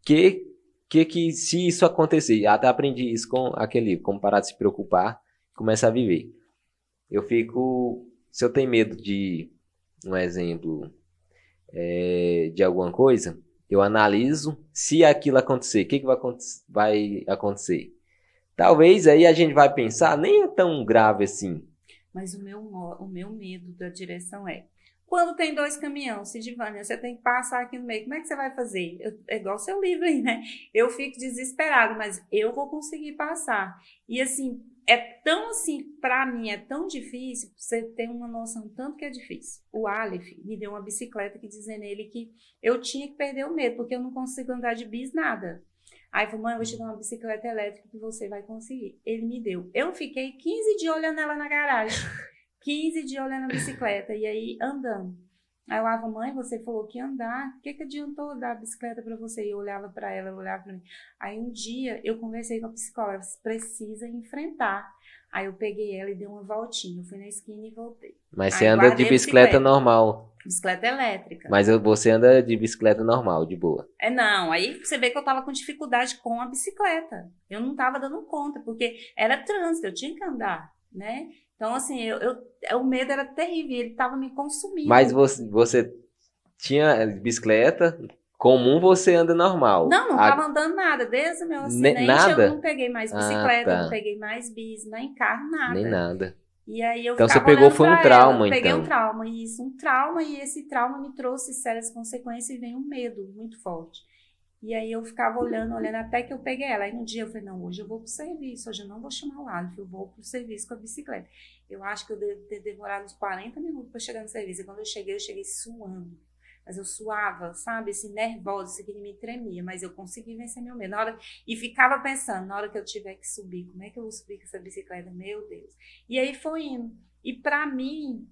que se isso acontecer, até aprendi isso com aquele livro, como parar de se preocupar, começar a viver. Se eu tenho medo de, um exemplo, de alguma coisa, eu analiso se aquilo acontecer, o que vai acontecer. Talvez aí a gente vai pensar, nem é tão grave assim. Mas o meu medo da direção é, quando tem 2 caminhões, Sidivânia, você tem que passar aqui no meio, como é que você vai fazer? É igual seu livro aí, né? Eu fico desesperado, mas eu vou conseguir passar. E assim, é tão assim, para mim é tão difícil, você ter uma noção tanto que é difícil. O Aleph me deu uma bicicleta que dizia nele que eu tinha que perder o medo, porque eu não consigo andar de bis nada. Aí falou, mãe, eu vou te dar uma bicicleta elétrica que você vai conseguir. Ele me deu. Eu fiquei 15 dias olhando ela na garagem. 15 dias olhando a bicicleta. E aí, andando. Aí eu falava, mãe, você falou que ia andar. O que adiantou dar a bicicleta para você? E eu olhava para ela, ela olhava para mim. Aí um dia, eu conversei com a psicóloga. Você precisa enfrentar. Aí eu peguei ela e dei uma voltinha. Eu fui na esquina e voltei. Mas você Aí anda de guardei a bicicleta bicicleta. normal. Bicicleta elétrica. Mas você anda de bicicleta normal, de boa. Não, aí você vê que eu tava com dificuldade com a bicicleta. Eu não tava dando conta, porque era trânsito, eu tinha que andar, né? Então, assim, o medo era terrível, ele tava me Mas consumindo. você tinha bicicleta comum, você anda normal. Não tava andando nada. Desde o meu acidente, eu não Nada? peguei mais Ah, bicicleta, eu não tá. peguei mais bis, nem carro, Nem nada. nada. E aí eu Então você ficava pegou olhando foi um para ela, trauma, peguei um então. trauma, um trauma, e esse trauma me trouxe sérias consequências e veio um medo muito forte. E aí eu ficava olhando, até que eu peguei ela. Aí no dia eu falei, não, hoje eu vou pro serviço, hoje eu não vou chamar o Aleph, eu vou pro serviço com a bicicleta. Eu acho que eu devo ter demorado uns 40 minutos para chegar no serviço. E quando eu cheguei suando. Mas eu suava, sabe, assim, nervosa, isso aqui me tremia, mas eu consegui vencer meu medo. E ficava pensando, na hora que eu tiver que subir, como é que eu vou subir com essa bicicleta? Meu Deus. E aí foi indo. E para mim,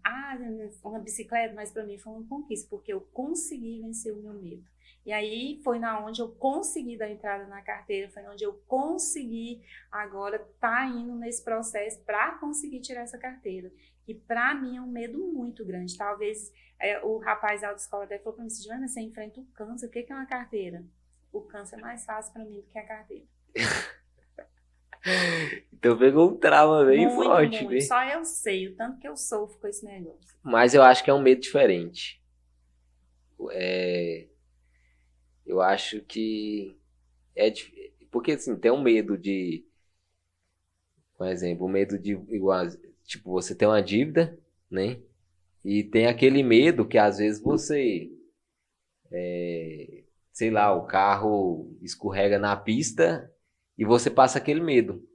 uma bicicleta, mas para mim foi uma conquista, porque eu consegui vencer o meu medo. E aí foi na onde eu consegui dar entrada na carteira, foi onde eu consegui agora estar indo nesse processo para conseguir tirar essa carteira. E para mim é um medo muito grande. Talvez o rapaz da autoescola até falou para mim, Joana, você enfrenta o câncer, o que é uma carteira? O câncer é mais fácil para mim do que a carteira. Então pegou um trauma bem Muito, forte, muito. né? Só eu sei o tanto que eu sofro com esse negócio. Mas eu acho que é um medo diferente. Eu acho que porque assim, tem um medo de, por exemplo, o medo de igual, tipo, você tem uma dívida, né? E tem aquele medo que às vezes sei lá, o carro escorrega na pista e você passa aquele medo.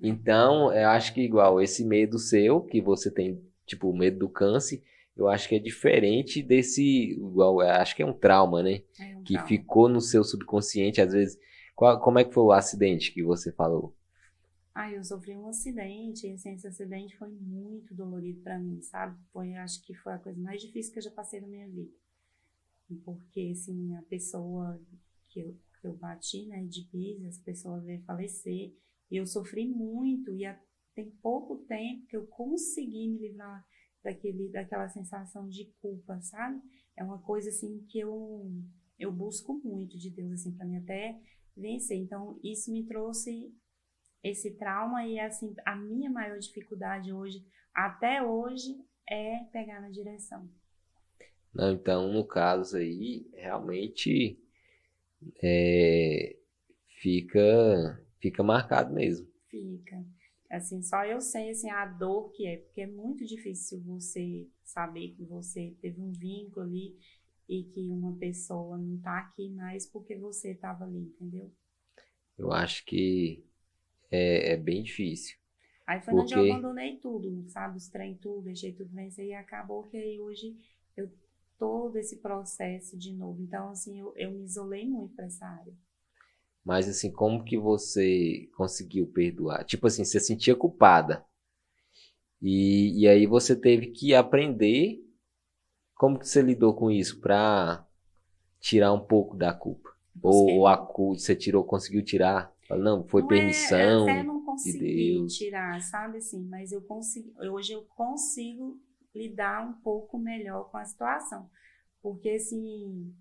Então, eu acho que igual esse medo seu, que você tem, tipo, o medo do câncer, eu acho que é diferente desse, igual, eu acho que é um trauma, né? É um Que trauma. ficou no seu subconsciente, às vezes. Como é que foi o acidente que você falou? Eu sofri um acidente, e assim, esse acidente foi muito dolorido para mim, sabe? Acho que foi a coisa mais difícil que eu já passei na minha vida. Porque, assim, a pessoa que eu bati, né, de bis, essa pessoa veio falecer, e eu sofri muito, tem pouco tempo que eu consegui me livrar daquela sensação de culpa, sabe? É uma coisa, assim, que eu busco muito de Deus, assim, para mim até vencer. Então, isso me trouxe esse trauma e, assim, a minha maior dificuldade hoje, até hoje, é pegar na direção. Não, então, no caso aí, realmente é, fica marcado mesmo. Fica. Assim, só eu sei, assim, a dor que é, porque é muito difícil você saber que você teve um vínculo ali e que uma pessoa não tá aqui mais porque você tava ali, entendeu? Eu acho que é bem difícil. Aí foi onde eu Porque abandonei tudo, sabe? Os trem tudo, deixei tudo vencer e acabou que aí hoje eu todo esse processo de novo. Então, assim, eu me isolei muito para essa área. Mas assim, como que você conseguiu perdoar? Tipo assim, você sentia culpada. E aí você teve que aprender como que você lidou com isso pra tirar um pouco da culpa. Busquei Ou a muito. culpa você tirou, conseguiu tirar? Fala, não, foi Não é, eu até permissão não de consegui Deus. tirar, sabe assim, mas eu consigo, hoje eu consigo lidar um pouco melhor com a situação. Porque assim,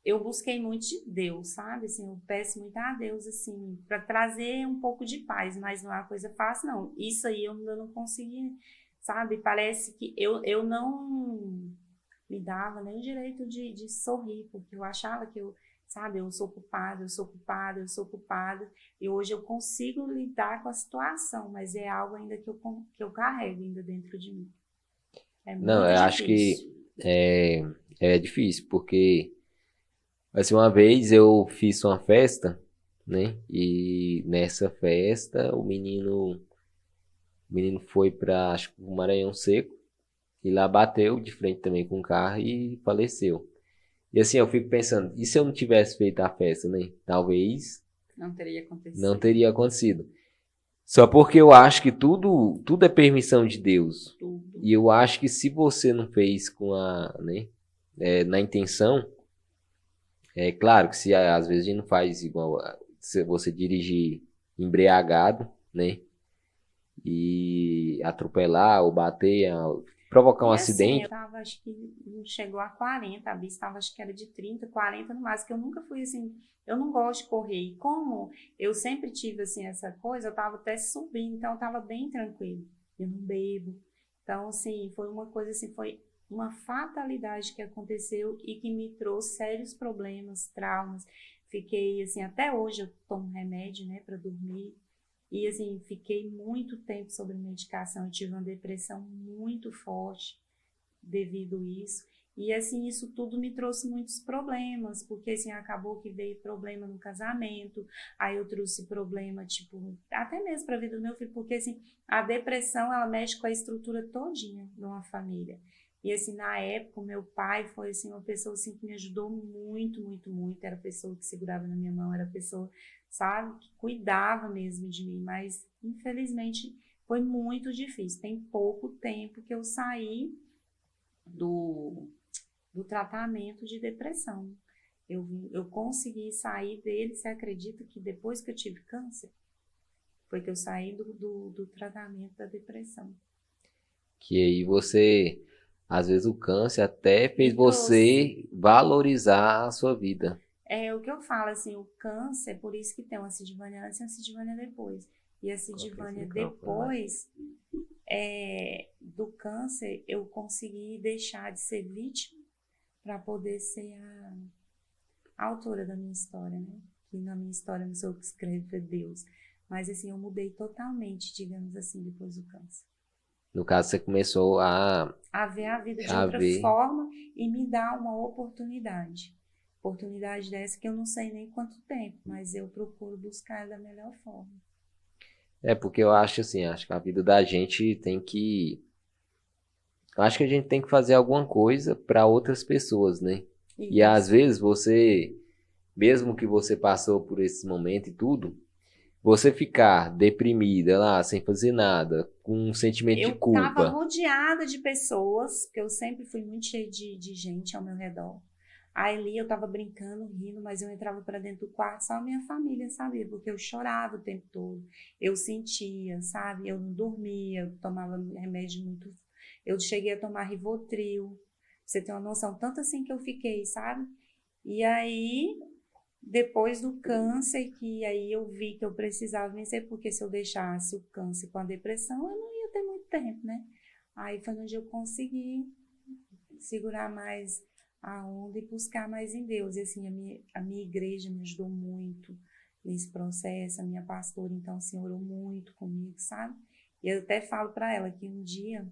eu busquei muito de Deus, sabe? Assim, eu peço muito a Deus, assim, para trazer um pouco de paz, mas não é uma coisa fácil, não. Isso aí eu ainda não consegui, sabe? Parece que eu não me dava nem o direito de sorrir, porque eu achava que eu, sabe, eu sou culpada, eu sou culpada, eu sou culpada, e hoje eu consigo lidar com a situação, mas é algo ainda que eu carrego ainda dentro de mim. É Não, muito eu acho difícil. que é, é difícil, porque assim, uma vez eu fiz uma festa, né? E nessa festa o menino foi para, acho que o Maranhão Seco, e lá bateu de frente também com o carro e faleceu. E assim, eu fico pensando, e se eu não tivesse feito a festa, né? Talvez Não teria não acontecido teria acontecido. Só porque eu acho que tudo é permissão de Deus. tudo. E eu acho que se você não fez com né, na intenção, é claro que se às vezes a gente não faz igual se você dirigir embriagado, né, e atropelar ou bater, provocar um E assim, eu acidente, tava, acho que não chegou a 40, a Bis tava, acho que era de 30, 40 no máximo, que eu nunca fui assim, eu não gosto de correr. E como eu sempre tive, assim, essa coisa, eu tava até subindo, então eu tava bem tranquilo. Eu não bebo. Então, assim, foi uma coisa, assim, foi uma fatalidade que aconteceu e que me trouxe sérios problemas, traumas. Fiquei, assim, até hoje eu tomo remédio, né, para dormir. E assim, fiquei muito tempo sobre medicação, eu tive uma depressão muito forte devido a isso. E assim, isso tudo me trouxe muitos problemas, porque assim, acabou que veio problema no casamento, aí eu trouxe problema, tipo, até mesmo para a vida do meu filho, porque assim, a depressão, ela mexe com a estrutura todinha de uma família. E assim, na época, o meu pai foi assim uma pessoa assim que me ajudou muito, muito, muito, era a pessoa que segurava na minha mão, era a pessoa, sabe, que cuidava mesmo de mim, mas infelizmente foi muito difícil. Tem pouco tempo que eu saí do, do tratamento de depressão. Eu consegui sair dele, você acredita que depois que eu tive câncer, foi que eu saí do tratamento da depressão. que aí você, às vezes o câncer até fez Me trouxe. você valorizar a sua vida. É o que eu falo, assim, o câncer, por isso que tem uma Cidivânia antes e uma Cidivânia depois. E a Coloca esse Cidivânia microfone mais. depois do câncer, eu consegui deixar de ser vítima para poder ser a autora da minha história, né? Que na minha história não sou eu que escrevo, foi Deus. Mas assim, eu mudei totalmente, digamos assim, depois do câncer. No caso, você começou A ver a vida de a outra ver. forma e me dar uma oportunidade. Oportunidade dessa que eu não sei nem quanto tempo, mas eu procuro buscar da melhor forma. É porque eu acho assim, acho que a vida da gente tem que. Eu acho que a gente tem que fazer alguma coisa para outras pessoas, né? E às Isso. vezes você, mesmo que você passou por esse momento e tudo, você ficar deprimida lá, sem fazer nada, com um sentimento de Eu estava culpa. rodeada de pessoas, porque eu sempre fui muito cheia de gente ao meu redor. Aí ali eu tava brincando, rindo, mas eu entrava para dentro do quarto, só a minha família sabia, porque eu chorava o tempo todo. Eu sentia, sabe? Eu não dormia, eu tomava remédio muito. Eu cheguei a tomar Rivotril, pra você ter uma noção, tanto assim que eu fiquei, sabe? E aí, depois do câncer, que aí eu vi que eu precisava vencer, porque se eu deixasse o câncer com a depressão, eu não ia ter muito tempo, né? Aí foi onde eu consegui segurar mais a onda e buscar mais em Deus. E assim, a minha igreja me ajudou muito nesse processo, a minha pastora, então, assim, orou muito comigo, sabe? E eu até falo para ela que um dia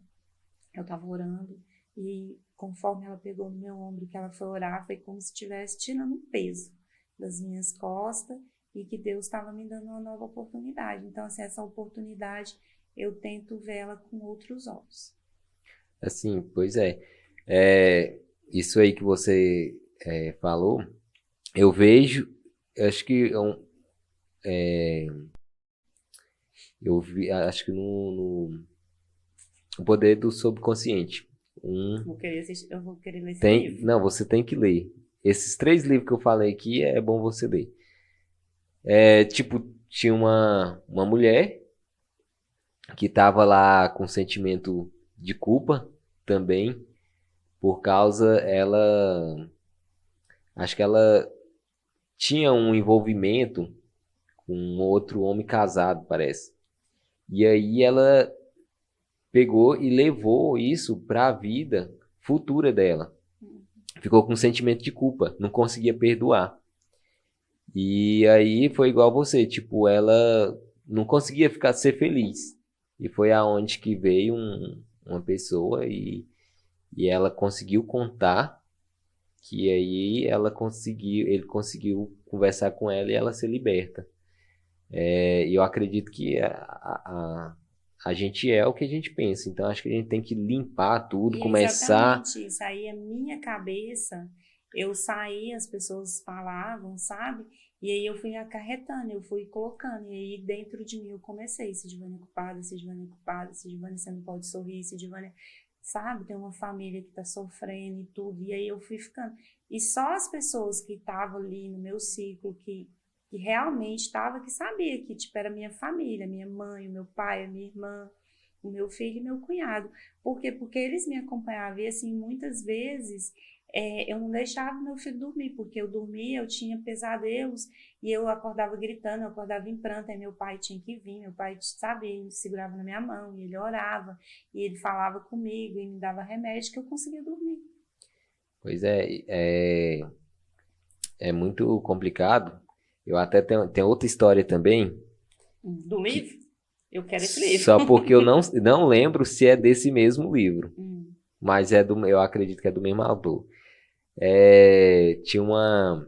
eu estava orando e conforme ela pegou no meu ombro que ela foi orar, foi como se estivesse tirando um peso das minhas costas e que Deus estava me dando uma nova oportunidade. Então, assim, essa oportunidade eu tento vê-la com outros olhos. Assim, pois é. É, isso aí que você falou, eu vejo, eu acho que Eu vi, acho que no O Poder do Subconsciente. Eu vou querer ler esse livro. Não, você tem que ler. Esses 3 livros que eu falei aqui é bom você ler. Tipo, tinha uma mulher que estava lá com sentimento de culpa também, por causa acho que ela tinha um envolvimento com um outro homem casado, parece. E aí ela pegou e levou isso para a vida futura dela. Ficou com um sentimento de culpa, não conseguia perdoar. E aí foi igual você, tipo, ela não conseguia ser feliz. E foi aonde que veio uma pessoa e ela conseguiu contar que aí ele conseguiu conversar com ela e ela ser liberta. E eu acredito que a gente é o que a gente pensa. Então acho que a gente tem que limpar tudo, começar. Exatamente, isso aí é minha cabeça. Eu saí, as pessoas falavam, sabe? E aí eu fui acarretando, eu fui colocando. E aí dentro de mim eu comecei, Sidvânia é culpada, Sidvânia é culpada, Sidvânia você não pode sorrir, Sidvânia, sabe? Tem uma família que tá sofrendo e tudo. E aí eu fui ficando. E só as pessoas que estavam ali no meu ciclo, que realmente estava, que sabia que tipo, era minha família, minha mãe, o meu pai, a minha irmã, o meu filho e meu cunhado. Por quê? Porque eles me acompanhavam e assim, muitas vezes eu não deixava meu filho dormir, porque eu dormia, eu tinha pesadelos e eu acordava gritando, eu acordava em pranto, aí meu pai tinha que vir, meu pai, sabe, ele segurava na minha mão e ele orava, e ele falava comigo e me dava remédio que eu conseguia dormir. Pois é muito complicado. Eu até tenho outra história também. Do livro? Eu quero esse livro. Só porque eu não lembro se é desse mesmo livro. Mas eu acredito que é do mesmo autor. Tinha uma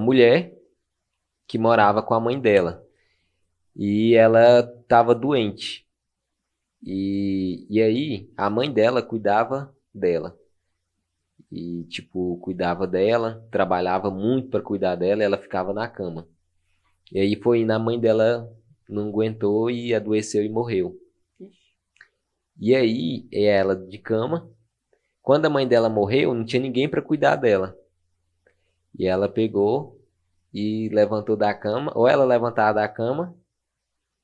mulher que morava com a mãe dela. E ela estava doente. E aí a mãe dela cuidava dela. E, tipo, cuidava dela, trabalhava muito para cuidar dela e ela ficava na cama. E aí foi indo, a mãe dela não aguentou e adoeceu e morreu. E aí, ela de cama. Quando a mãe dela morreu, não tinha ninguém para cuidar dela. E ela pegou e levantou da cama. Ou ela levantava da cama,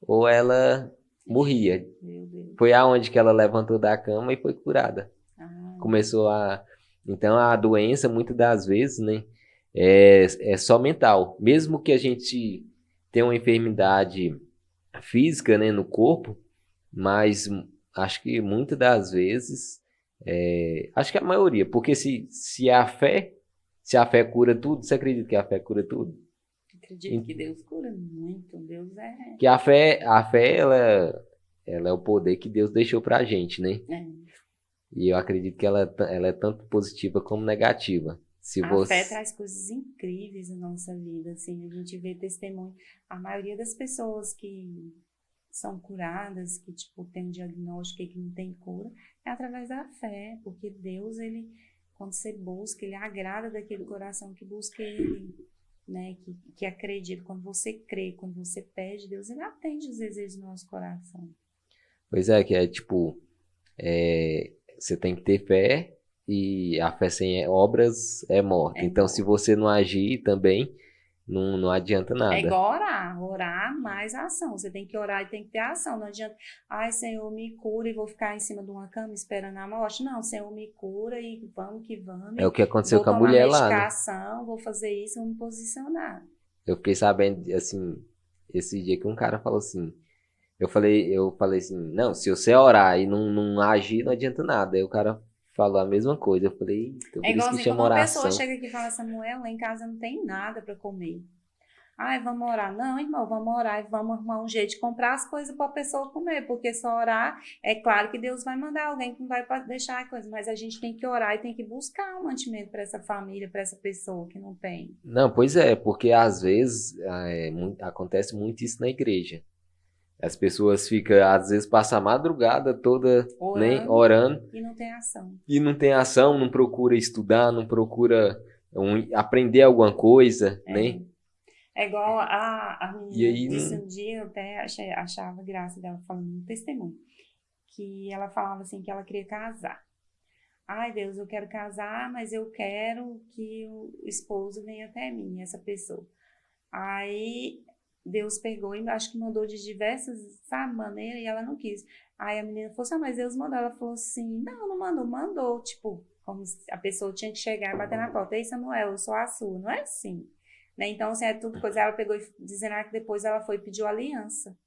ou ela morria. Meu Deus. Foi aonde que ela levantou da cama e foi curada. Começou a... Então, a doença, muitas das vezes, né, é só mental. Mesmo que a gente tenha uma enfermidade física, né, no corpo, mas acho que muitas das vezes, acho que a maioria, porque se a fé cura tudo, você acredita que a fé cura tudo? Acredito que Deus cura muito, Deus é... Que a fé ela é o poder que Deus deixou pra gente, né? E eu acredito que ela é tanto positiva como negativa. A fé traz coisas incríveis na nossa vida, assim, a gente vê testemunho. A maioria das pessoas que são curadas, que tipo tem um diagnóstico e que não tem cura, é através da fé, porque Deus, ele, quando você busca, ele agrada daquele coração que busca ele, né, que acredita. Quando você crê, quando você pede, Deus, ele atende os desejos do nosso coração. Pois é, que é tipo, você tem que ter fé e a fé sem obras é morta. Então, se você não agir também, não adianta nada. É igual orar mais ação. Você tem que orar e tem que ter ação. Não adianta, ai, Senhor, me cura e vou ficar em cima de uma cama esperando a morte. Não, Senhor, me cura e vamos que vamos. É o que aconteceu com a mulher lá, né? Vou fazer isso, vou me posicionar. Eu fiquei sabendo, assim, esse dia que um cara falou assim, eu falei assim, não, se você orar e não agir, não adianta nada. Aí o cara falou a mesma coisa. Eu falei, é igual assim, quando uma pessoa chega aqui e fala, Samuel, lá em casa não tem nada para comer. Ai, vamos orar. Não, irmão, vamos orar e vamos arrumar um jeito de comprar as coisas para a pessoa comer, porque só orar, é claro que Deus vai mandar alguém que não vai deixar a coisa, mas a gente tem que orar e tem que buscar um mantimento para essa família, para essa pessoa que não tem. Não, pois é, porque às vezes acontece muito isso na igreja. As pessoas ficam, às vezes, passam a madrugada toda orando. E não tem ação. E não tem ação, não procura estudar, não procura aprender alguma coisa, né? É igual a E menina aí, disse um dia, eu até achava graça dela falando no testemunho, que ela falava assim que ela queria casar. Ai, Deus, eu quero casar, mas eu quero que o esposo venha até mim, essa pessoa. Aí Deus pegou e acho que mandou de diversas, sabe, maneiras, e ela não quis. Aí a menina falou assim, mas Deus mandou. Ela falou assim, não mandou, mandou. Tipo, como se a pessoa tinha que chegar e bater na porta. Ei, Samuel, eu sou a sua. Não é assim. Né? Então, assim, é tudo coisa. Ela pegou e dizendo que depois ela foi e pediu aliança.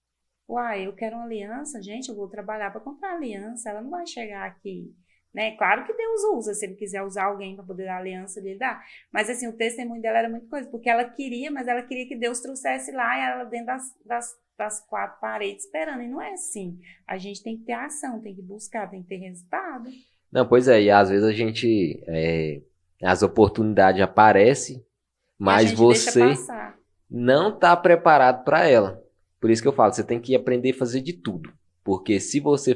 Uai, eu quero uma aliança, gente, eu vou trabalhar para comprar aliança. Ela não vai chegar aqui, né? Claro que Deus usa, se ele quiser usar alguém para poder dar aliança, ele dá. Mas assim, o testemunho dela era muita coisa, porque ela queria, mas ela queria que Deus trouxesse lá e ela dentro das quatro paredes esperando. E não é assim. A gente tem que ter ação, tem que buscar, tem que ter resultado. não, pois é, e às vezes a gente, as oportunidades aparecem, E a mas gente deixa você passar. não está preparado para ela. Por isso que eu falo, você tem que aprender a fazer de tudo. Porque se você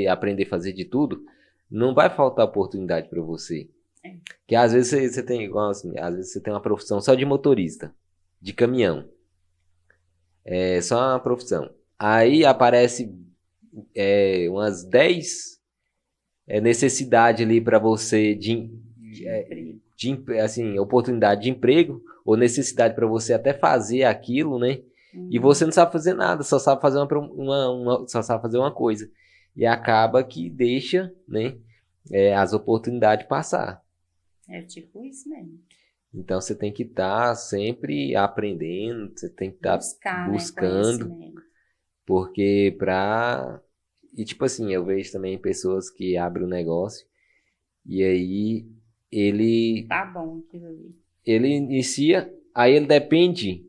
aprender a fazer de tudo, não vai faltar oportunidade para você. É. Que às vezes você tem, igual assim, às vezes você tem uma profissão só de motorista, de caminhão. É só uma profissão. Aí aparece umas 10 necessidades ali para você assim, oportunidade de emprego ou necessidade para você até fazer aquilo, né? E você não sabe fazer nada, só sabe fazer só sabe fazer uma coisa. E acaba que deixa, né, as oportunidades passar. É tipo isso mesmo. Então você tem que estar sempre aprendendo, você tem que estar Buscar, né, buscando, conhecimento. porque E tipo assim, eu vejo também pessoas que abrem um negócio e aí ele, Tá bom aquilo ali. ele inicia, aí ele depende,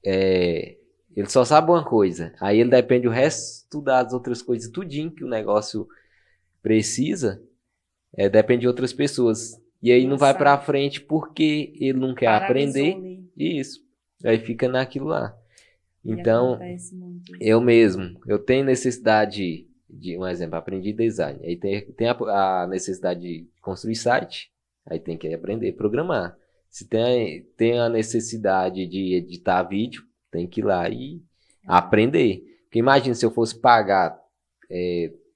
ele só sabe uma coisa, aí ele depende o resto das outras coisas, tudinho que o negócio precisa, depende de outras pessoas. E aí não Não vai pra sabe. frente porque ele não quer Paralisou aprender, ali. e isso. Aí fica naquilo lá. E Então, acontece muito isso. eu mesmo, eu tenho necessidade de, um exemplo, aprendi design. Aí tem a necessidade de construir site, aí tem que aprender a programar. Se tem a necessidade de editar vídeo, tem que ir lá e aprender. Porque imagina se eu fosse pagar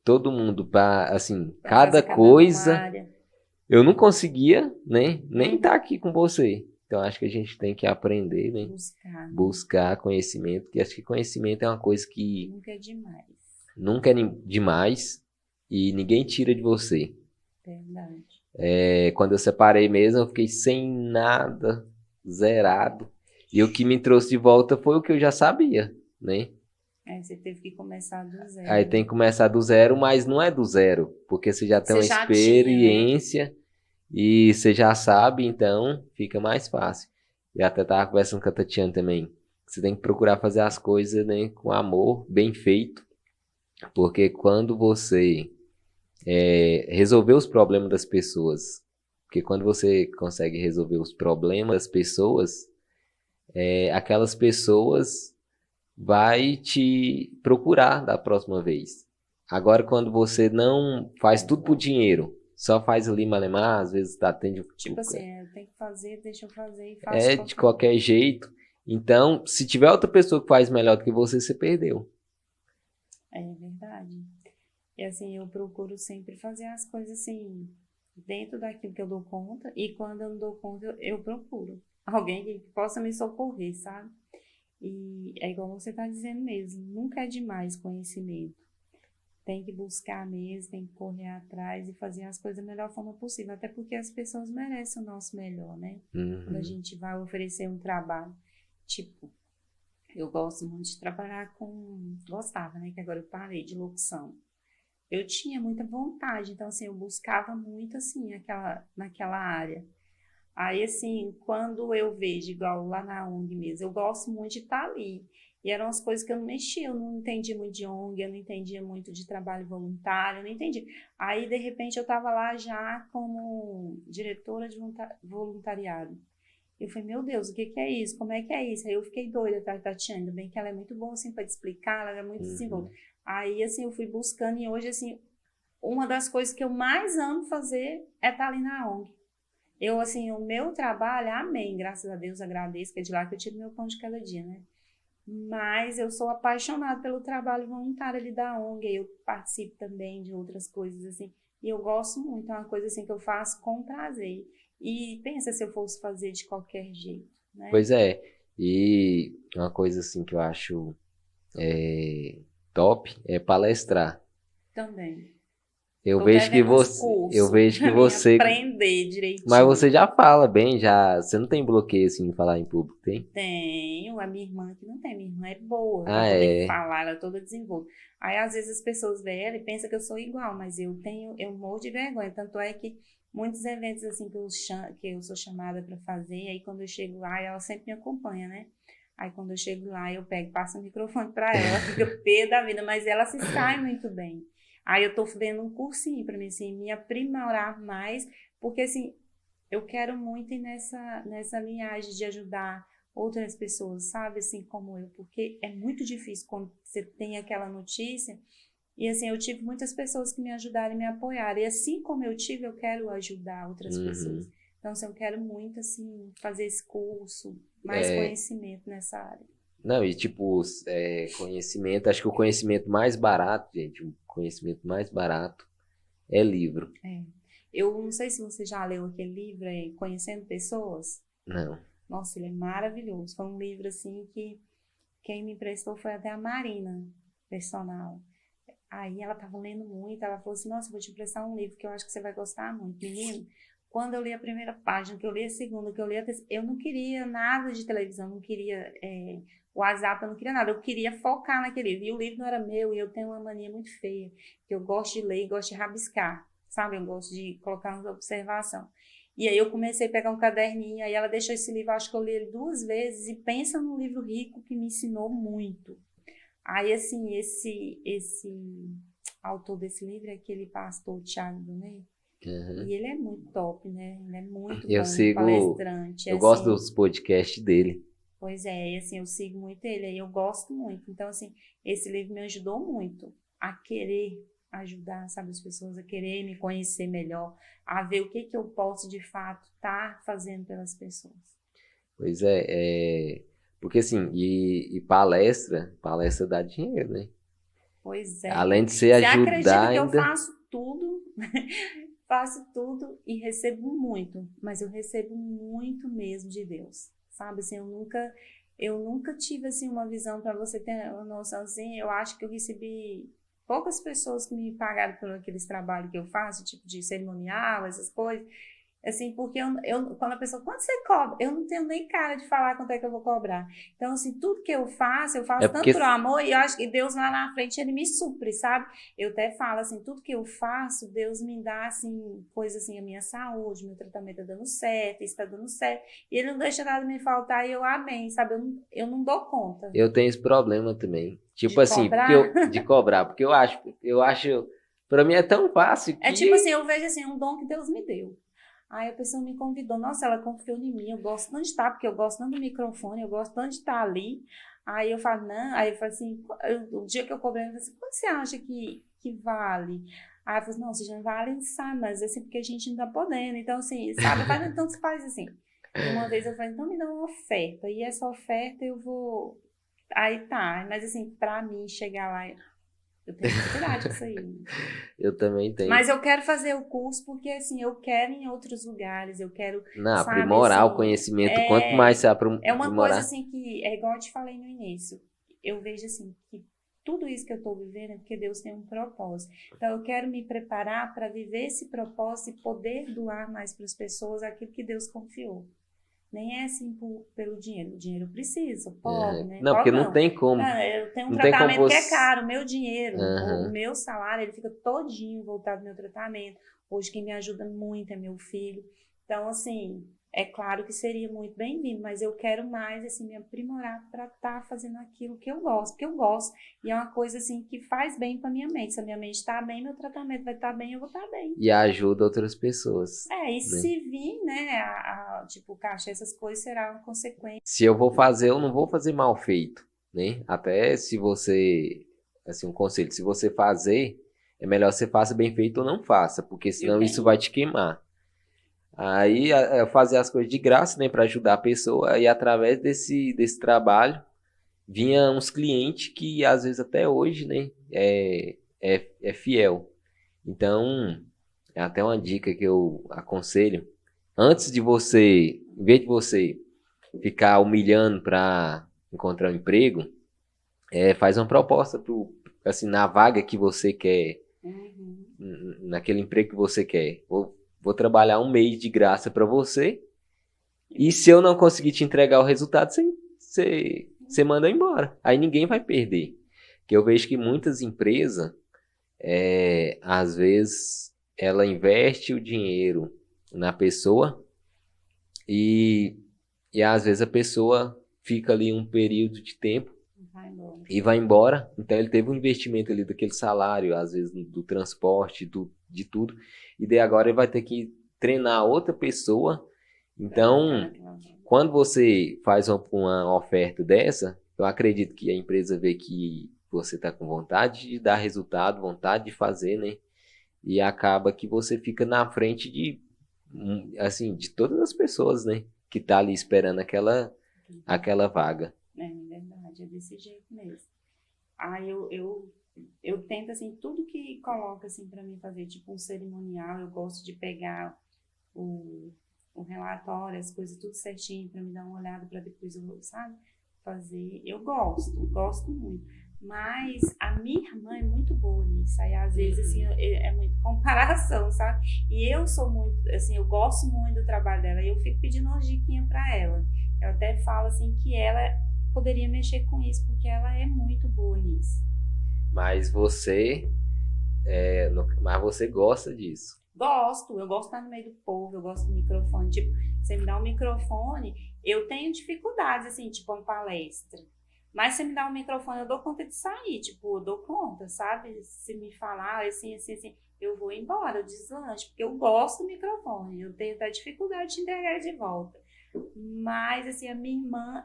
todo mundo para, assim, Pra cada fazer cada uma coisa, área. eu não conseguia, né, nem Uhum. estar aqui com você. Então acho que a gente tem que aprender, né? Buscar, né? Buscar conhecimento, que acho que conhecimento é uma coisa que Nunca é demais. nunca é demais e ninguém tira de você. Verdade. Quando eu separei mesmo, eu fiquei sem nada, zerado. E o que me trouxe de volta foi o que eu já sabia, né? Aí você teve que começar do Aí zero, tem né? que começar do zero, mas não é do zero, porque você já tem Você uma já tinha, né? experiência e você já sabe, então fica mais fácil. E até tava conversando com a Tatiana também. Você tem que procurar fazer as coisas, né, com amor, bem feito. Porque quando você resolver os problemas das pessoas, porque quando você consegue resolver os problemas das pessoas, aquelas pessoas vai te procurar da próxima vez. Agora, quando você não faz tudo por dinheiro, só faz ali malemar, às vezes atende Tipo assim, eu tenho que fazer, deixa eu fazer e faço de de qualquer qualquer jeito. jeito. Então, se tiver outra pessoa que faz melhor do que você perdeu. É verdade. E assim, eu procuro sempre fazer as coisas assim, dentro daquilo que eu dou conta. E quando eu não dou conta, eu procuro alguém que possa me socorrer, sabe? E é igual você está dizendo mesmo, nunca é demais conhecimento. Tem que buscar mesmo, tem que correr atrás e fazer as coisas da melhor forma possível. Até porque as pessoas merecem o nosso melhor, né? Quando a Uhum. gente vai oferecer um trabalho. Tipo, eu gosto muito de trabalhar com. Gostava, né? Que agora eu parei de locução. Eu tinha muita vontade, então assim, eu buscava muito assim, naquela área. Aí, assim, quando eu vejo, igual lá na ONG mesmo, eu gosto muito de estar ali. E eram as coisas que eu não mexia, eu não entendia muito de ONG, eu não entendia muito de trabalho voluntário, eu não entendi. Aí, de repente, eu estava lá já como diretora de voluntariado. Eu falei, meu Deus, o que que é isso? Como é que é isso? Aí eu fiquei doida, tá, Tatiana, ainda bem que ela é muito boa, assim, para te explicar, ela é muito desenvolta. Uhum. Aí, assim, eu fui buscando e hoje, assim, uma das coisas que eu mais amo fazer é estar ali na ONG. Eu, assim, o meu trabalho, amém, graças a Deus, agradeço, que é de lá que eu tiro meu pão de cada dia, né? Mas eu sou apaixonada pelo trabalho voluntário ali da ONG, eu participo também de outras coisas, assim, e eu gosto muito, é uma coisa, assim, que eu faço com prazer. E pensa se eu fosse fazer de qualquer jeito, né? Pois é. E uma coisa assim que eu acho top é palestrar. Também. Eu Tô vejo que devendo uns você, eu cursos vejo que pra mim você, aprender mas direitinho. você já fala bem, já, você não tem bloqueio assim em falar em público, tem? Tenho, a minha irmã que não tem, minha irmã é boa em Ah, poder é. falar, ela é toda desenvolta. Aí às vezes as pessoas veem ela e pensam que eu sou igual, mas eu morro de vergonha. Tanto é que muitos eventos assim que eu sou chamada para fazer, aí quando eu chego lá, ela sempre me acompanha, né? Aí quando eu chego lá, eu pego, passo o microfone para ela, ela fica pé da vida, mas ela se sai muito bem. Aí eu tô vendo um cursinho para mim assim, me aprimorar mais, porque assim, eu quero muito ir nessa linhagem de ajudar outras pessoas, sabe? Assim como eu, porque é muito difícil quando você tem aquela notícia. E assim, eu tive muitas pessoas que me ajudaram e me apoiaram. E assim como eu tive, eu quero ajudar outras pessoas. Uhum. Então, assim, eu quero muito, assim, fazer esse curso, mais É, conhecimento nessa área. não, e tipo, conhecimento, acho que o conhecimento mais barato, gente, o conhecimento mais barato é livro. É. Eu não sei se você já leu aquele livro, Conhecendo Pessoas. Não. Nossa, ele é maravilhoso. Foi um livro, assim, que quem me emprestou foi até a Marina, personal. Aí ela estava lendo muito, ela falou assim, nossa, eu vou te emprestar um livro que eu acho que você vai gostar muito. Menino, quando eu li a primeira página, que eu li a segunda, que eu li a terceira, eu não queria nada de televisão, não queria WhatsApp, eu não queria nada, eu queria focar naquele livro. E o livro não era meu, e eu tenho uma mania muito feia, que eu gosto de ler e gosto de rabiscar, sabe? Eu gosto de colocar uma observação. E aí eu comecei a pegar um caderninho, aí ela deixou esse livro, acho que eu li ele 2 vezes, e pensa num livro rico que me ensinou muito. Aí, assim, esse autor desse livro é aquele pastor Thiago Brunet, Uhum. e ele é muito top, né? Ele é muito Eu bom sigo, palestrante, eu gosto assim, dos podcasts dele. pois é, e assim, eu sigo muito ele, aí eu gosto muito. Então, assim, esse livro me ajudou muito a querer ajudar, sabe, as pessoas a querer me conhecer melhor, a ver o que que eu posso, de fato, estar fazendo pelas pessoas. Pois porque assim, e palestra dá dinheiro, né? Pois é. Além de você Você ajudar acredita que eu ainda, faço tudo? Faço tudo e recebo muito, mas eu recebo muito mesmo de Deus, sabe? Assim, eu nunca tive assim uma visão para você ter uma noção assim. Eu acho que eu recebi poucas pessoas que me pagaram por aqueles trabalhos que eu faço, tipo de cerimonial, essas coisas. Assim, porque quando a pessoa, quanto você cobra? Eu não tenho nem cara de falar quanto é que eu vou cobrar. Então, assim, tudo que eu é faço tanto porque por amor, e eu acho que Deus lá na frente, Ele me supre, sabe? Eu até falo, assim, tudo que eu faço, Deus me dá, assim, coisa assim, a minha saúde, meu tratamento tá dando certo, isso tá dando certo. E Ele não deixa nada me faltar, e eu, amém, sabe? Eu não dou conta eu tenho esse problema também. Tipo de assim, cobrar. de cobrar, porque eu acho, pra mim é tão fácil É tipo assim, que eu vejo, assim, um dom que Deus me deu. Aí a pessoa me convidou, nossa, ela confiou em mim, eu gosto tanto de estar, porque eu gosto tanto do microfone, eu gosto tanto de estar ali. Aí eu falo, não, aí eu falo assim, o dia que eu cobrei, eu falei assim, quanto você acha que vale? Aí eu falei assim, não, você já vale, sabe, mas é assim, porque a gente não tá podendo, então assim, sabe, então você faz assim. E uma vez eu falei, então me dá uma oferta, e essa oferta eu vou, aí tá, mas assim, pra mim chegar lá, eu tenho dificuldade com isso aí. eu também tenho. Mas eu quero fazer o curso porque, assim, eu quero ir em outros lugares, eu quero, Não, sabe, aprimorar o assim, conhecimento, quanto mais você é uma coisa, aprimorar. assim, que é igual eu te falei no início. Eu vejo, assim, que tudo isso que eu estou vivendo é porque Deus tem um propósito. Então, eu quero me preparar para viver esse propósito e poder doar mais para as pessoas aquilo que Deus confiou. Nem é assim pelo dinheiro. O dinheiro precisa, pobre, né? Não, porque Pobre não não. tem como, Não, eu tenho um não tem como tratamento que é você. caro, o meu dinheiro, o Aham. meu salário, ele fica todinho voltado ao meu tratamento. Hoje quem me ajuda muito é meu filho. Então, assim, é claro que seria muito bem-vindo, mas eu quero mais, assim, me aprimorar para estar fazendo aquilo que eu gosto, porque eu gosto. E é uma coisa, assim, que faz bem para minha mente. Se a minha mente está bem, meu tratamento vai estar bem, eu vou estar bem. E ajuda outras pessoas, E né? se vir, né, tipo, caixa, essas coisas, será uma consequência. Se eu vou fazer, eu não vou fazer mal feito, né? Até se você, assim, um conselho, se você fazer, é melhor você faça bem feito ou não faça, porque Viu senão isso bem? vai te queimar. Aí eu fazia as coisas de graça, né, para ajudar a pessoa. E através desse trabalho, vinha uns clientes que às vezes até hoje, né, é fiel. Então, é até uma dica que eu aconselho. Antes de você, em vez de você ficar humilhando para encontrar um emprego, faz uma proposta assim, na vaga que você quer, Uhum. naquele emprego que você quer. Vou trabalhar um mês de graça para você, e se eu não conseguir te entregar o resultado, você manda embora. Aí ninguém vai perder. Porque eu vejo que muitas empresas, às vezes, ela investe o dinheiro na pessoa e, e às vezes a pessoa fica ali um período de tempo Vai embora. e vai embora. Então ele teve um investimento ali daquele salário, às vezes do transporte, de tudo. E daí agora ele vai ter que treinar outra pessoa. Então, quando você faz uma oferta dessa, eu acredito que a empresa vê que você está com vontade de dar resultado, vontade de fazer, né? E acaba que você fica na frente assim, de todas as pessoas, né? Que tá ali esperando aquela vaga. É verdade, é desse jeito mesmo. Aí eu tento, assim, tudo que coloca, assim, para mim fazer, tipo um cerimonial, eu gosto de pegar o, o relatório, as coisas tudo certinho, para me dar uma olhada, para depois eu, sabe, fazer. Eu gosto muito. Mas a minha irmã é muito boa nisso. Aí, às vezes, assim, é muito comparação, sabe? E eu sou muito, assim, eu gosto muito do trabalho dela. E eu fico pedindo uma diquinha para ela. Eu até falo, assim, que ela poderia mexer com isso, porque ela é muito boa nisso. Mas mas você gosta disso. Eu gosto de estar no meio do povo, eu gosto do microfone. Tipo, você me dá um microfone, eu tenho dificuldades, assim, tipo, uma palestra. Mas se me dá um microfone, eu dou conta de sair, tipo, eu dou conta, sabe? Se me falar assim, eu vou embora, eu deslancho, porque eu gosto do microfone, eu tenho até dificuldade de entregar ele de volta. Mas, assim, a minha irmã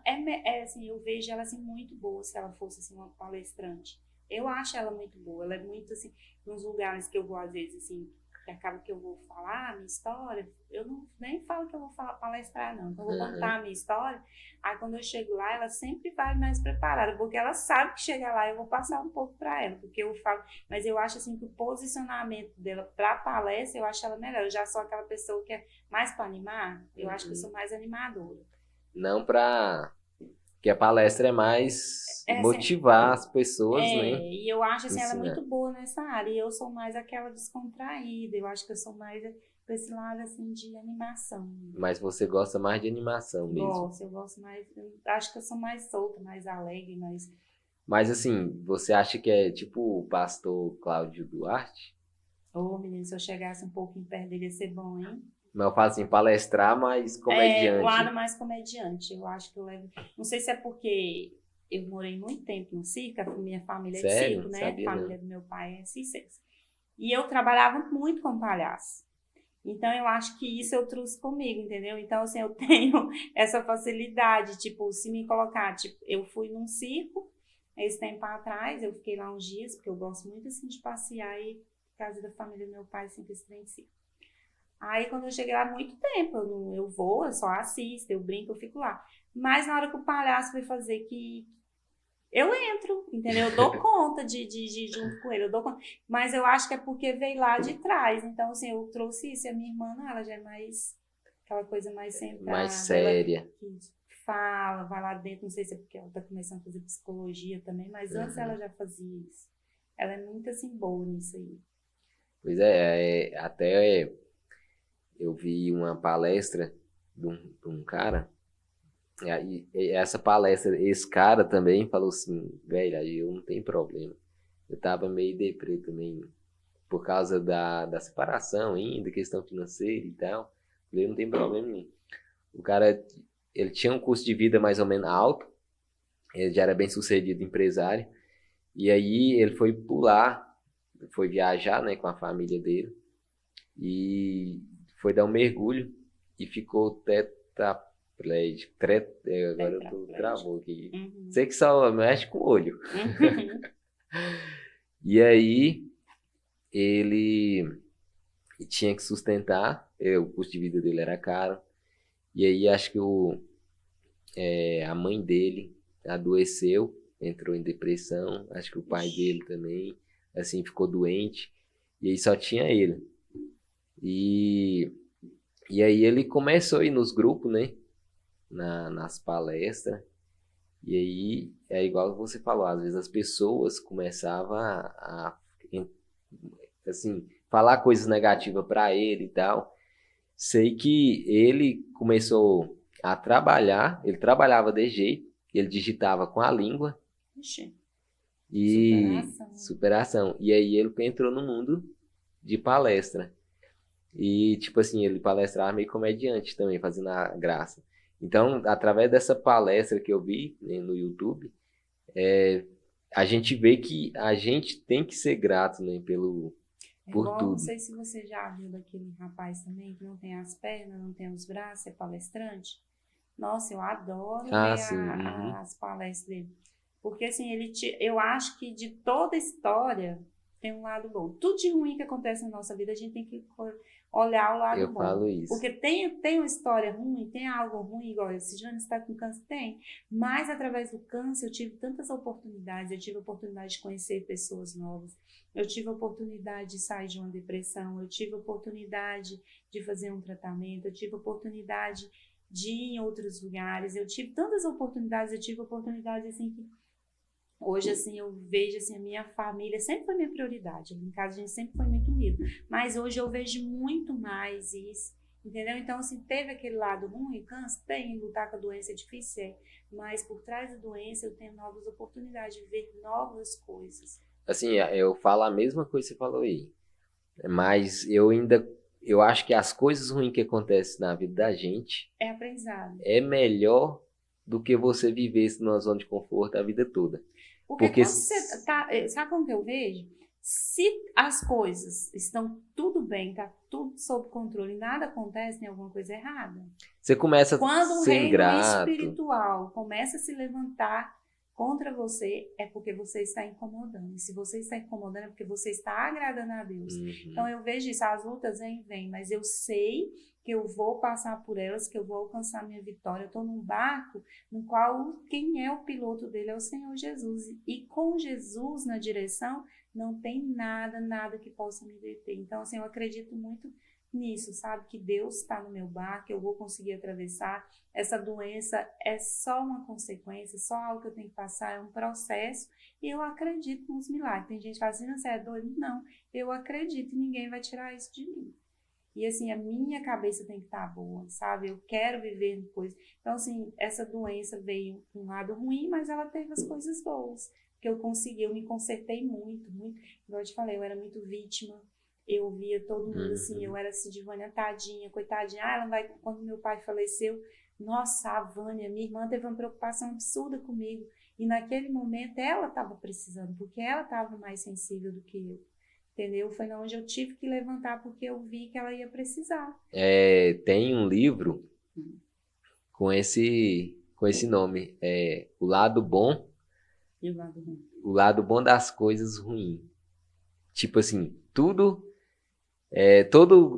assim, eu vejo ela, assim, muito boa se ela fosse, assim, uma palestrante. Eu acho ela muito boa, ela é muito, assim, nos lugares que eu vou, às vezes, assim, que acaba que eu vou falar a minha história, eu não nem falo que eu vou palestrar, não. Então, eu vou contar a minha história. Aí, quando eu chego lá, ela sempre vai mais preparada, porque ela sabe que chegar lá eu vou passar um pouco para ela, porque eu falo, mas eu acho assim que o posicionamento dela para palestra, eu acho ela melhor. Eu já sou aquela pessoa que é mais para animar, eu acho que eu sou mais animadora. Não para que a palestra é mais Assim, motivar as pessoas, né? e eu acho assim, ela é Ensinar. muito boa nessa área, e eu sou mais aquela descontraída, eu acho que eu sou mais para esse lado assim de animação. Mas você gosta mais de animação mesmo. Eu gosto mais, eu acho que eu sou mais solta, mais alegre, mais. Mas assim, você acha que é tipo o pastor Cláudio Duarte? Ô, menino, se eu chegasse um pouquinho perto dele ia ser bom, hein? Mas eu falo assim, palestrar mais O lado comediante. mais comediante, eu acho que eu levo. Não sei se é porque eu morei muito tempo no circo, a minha família é de circo, Sério? né? A Sabia família não. do meu pai é circense. E eu trabalhava muito como palhaço. Então, eu acho que isso eu trouxe comigo, entendeu? Então, assim, eu tenho essa facilidade, tipo, se me colocar, tipo, eu fui num circo, esse tempo atrás, eu fiquei lá uns dias, porque eu gosto muito, assim, de passear e casa da família do meu pai, sempre esse trem de circo. Aí, quando eu cheguei lá, muito tempo, eu vou, eu só assisto, eu brinco, eu fico lá. Mas na hora que o palhaço vai fazer que eu entro, entendeu? Eu dou conta de ir junto com ele, eu dou conta. Mas eu acho que é porque veio lá de trás. Então, assim, eu trouxe isso. E a minha irmã, não, ela já é mais aquela coisa mais Mais centrada. Ela séria. que fala, vai lá dentro. Não sei se é porque ela tá começando a fazer psicologia também, mas antes ela já fazia isso. Ela é muito assim boa nisso aí. Pois até eu vi uma palestra de um cara. E essa palestra, esse cara também falou assim, velho, aí eu não tenho problema. Eu tava meio deprê também, por causa da separação ainda, questão financeira e tal. Falei, não tem problema nenhum. O cara, ele tinha um custo de vida mais ou menos alto, ele já era bem sucedido empresário, e aí ele foi pular, foi viajar, né, com a família dele, e foi dar um mergulho, e ficou tetraplégico, agora eu tô travou aqui. Sei que só mexe com o olho. E aí, ele tinha que sustentar o custo de vida dele era caro. E aí acho que a mãe dele adoeceu, entrou em depressão, acho que o pai dele também, assim, ficou doente, e aí só tinha ele. E aí ele começou a ir nos grupos, né, nas palestras, e aí é igual você falou, às vezes as pessoas começavam assim, falar coisas negativas para ele e tal. Sei que ele começou a trabalhar, ele trabalhava de jeito, ele digitava com a língua Ixi, e superação. superação. E aí ele entrou no mundo de palestra. E, tipo assim, ele palestrava meio comediante também, fazendo a graça. Então, através dessa palestra que eu vi, né, no YouTube, a gente vê que a gente tem que ser grato, né, É por igual, não tudo. sei se você já viu daquele rapaz também, que não tem as pernas, não tem os braços, é palestrante. Nossa, eu adoro Ah, ver sim. Uhum. as palestras dele. Porque, assim, eu acho que de toda história tem um lado bom. Tudo de ruim que acontece na nossa vida, a gente tem que olhar o lado Eu bom. falo isso. Porque tem uma história ruim, tem algo ruim, igual esse Jânio está com câncer, tem. Mas, através do câncer, eu tive tantas oportunidades. Eu tive a oportunidade de conhecer pessoas novas. Eu tive a oportunidade de sair de uma depressão. Eu tive a oportunidade de fazer um tratamento. Eu tive a oportunidade de ir em outros lugares. Eu tive tantas oportunidades. Eu tive oportunidades, assim, que hoje, assim, eu vejo, assim, a minha família sempre foi minha prioridade. Em casa a gente sempre foi muito unido. Mas hoje eu vejo muito mais isso, entendeu? Então, assim, teve aquele lado ruim, câncer, tem, lutar com a doença é difícil, mas por trás da doença eu tenho novas oportunidades de ver novas coisas. Assim, eu falo a mesma coisa que você falou aí. Mas eu acho que as coisas ruins que acontecem na vida da gente É aprendizado. é melhor do que você viver numa zona de conforto a vida toda. Porque Porque quando você tá, sabe como que eu vejo? Se as coisas estão tudo bem, tá tudo sob controle, nada acontece, tem alguma coisa errada. você começa a Quando o ser reino ingrato. espiritual começa a se levantar contra você, é porque você está incomodando. E se você está incomodando, é porque você está agradando a Deus. Então Uhum. eu vejo isso, as lutas vêm, mas eu sei que eu vou passar por elas, que eu vou alcançar minha vitória. Eu estou num barco no qual quem é o piloto dele é o Senhor Jesus. E com Jesus na direção, não tem nada que possa me deter. Então, assim, eu acredito muito nisso, sabe? Que Deus está no meu barco, eu vou conseguir atravessar. Essa doença é só uma consequência, só algo que eu tenho que passar, é um processo. E eu acredito nos milagres. Tem gente que fala assim, você é doido? Não, eu acredito e ninguém vai tirar isso de mim. E assim, a minha cabeça tem que estar boa, sabe? Eu quero viver coisas. Então, assim, essa doença veio com um lado ruim, mas ela teve as coisas boas. Que eu consegui, eu me consertei muito, muito. Igual eu te falei, eu era muito vítima. Eu via todo mundo assim, eu Uhum. era assim, de Vânia, tadinha, coitadinha. Ah, ela vai. Quando meu pai faleceu, nossa, a Vânia, minha irmã, teve uma preocupação absurda comigo. E naquele momento ela estava precisando, porque ela estava mais sensível do que eu. Entendeu? Foi onde eu tive que levantar porque eu vi que ela ia precisar. Tem um livro com esse nome, O Lado Bom, E o lado ruim. o lado bom das coisas ruins. Tipo assim,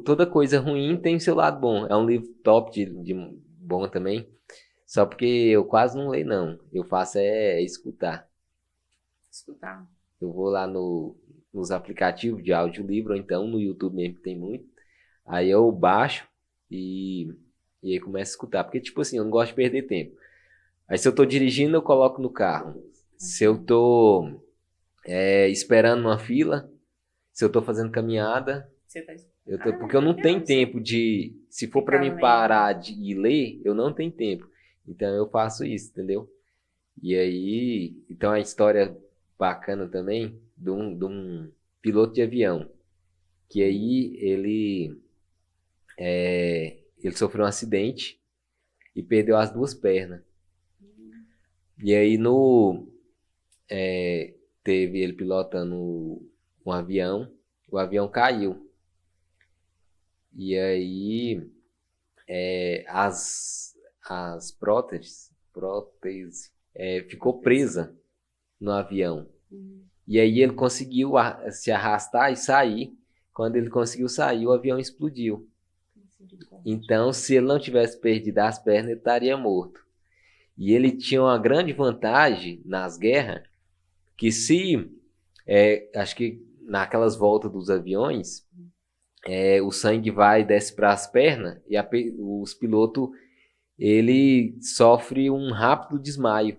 toda coisa ruim tem seu lado bom. É um livro top de bom também. Só porque eu quase não leio, não. Eu faço escutar. Escutar. Eu vou lá nos aplicativos de audiolivro, ou então no YouTube mesmo, que tem muito. Aí eu baixo e aí começo a escutar. Porque, tipo assim, eu não gosto de perder tempo. Aí se eu tô dirigindo, eu coloco no carro. Se eu tô esperando uma fila, se eu tô fazendo caminhada, Você tá porque eu não tenho legal, tempo se for para ficar mim lendo. parar de ler, eu não tenho tempo. Então eu faço isso, entendeu? E aí, então a história bacana também de um piloto de avião, que aí ele sofreu um acidente e perdeu as duas pernas. E aí teve ele pilotando um avião, o avião caiu. E aí as próteses ficou presa no avião. E aí ele conseguiu se arrastar e sair. Quando ele conseguiu sair, o avião explodiu. Então, se ele não tivesse perdido as pernas, ele estaria morto. E ele tinha uma grande vantagem nas guerras, que acho que naquelas voltas dos aviões, o sangue vai e desce para as pernas, e os pilotos, ele sofre um rápido desmaio.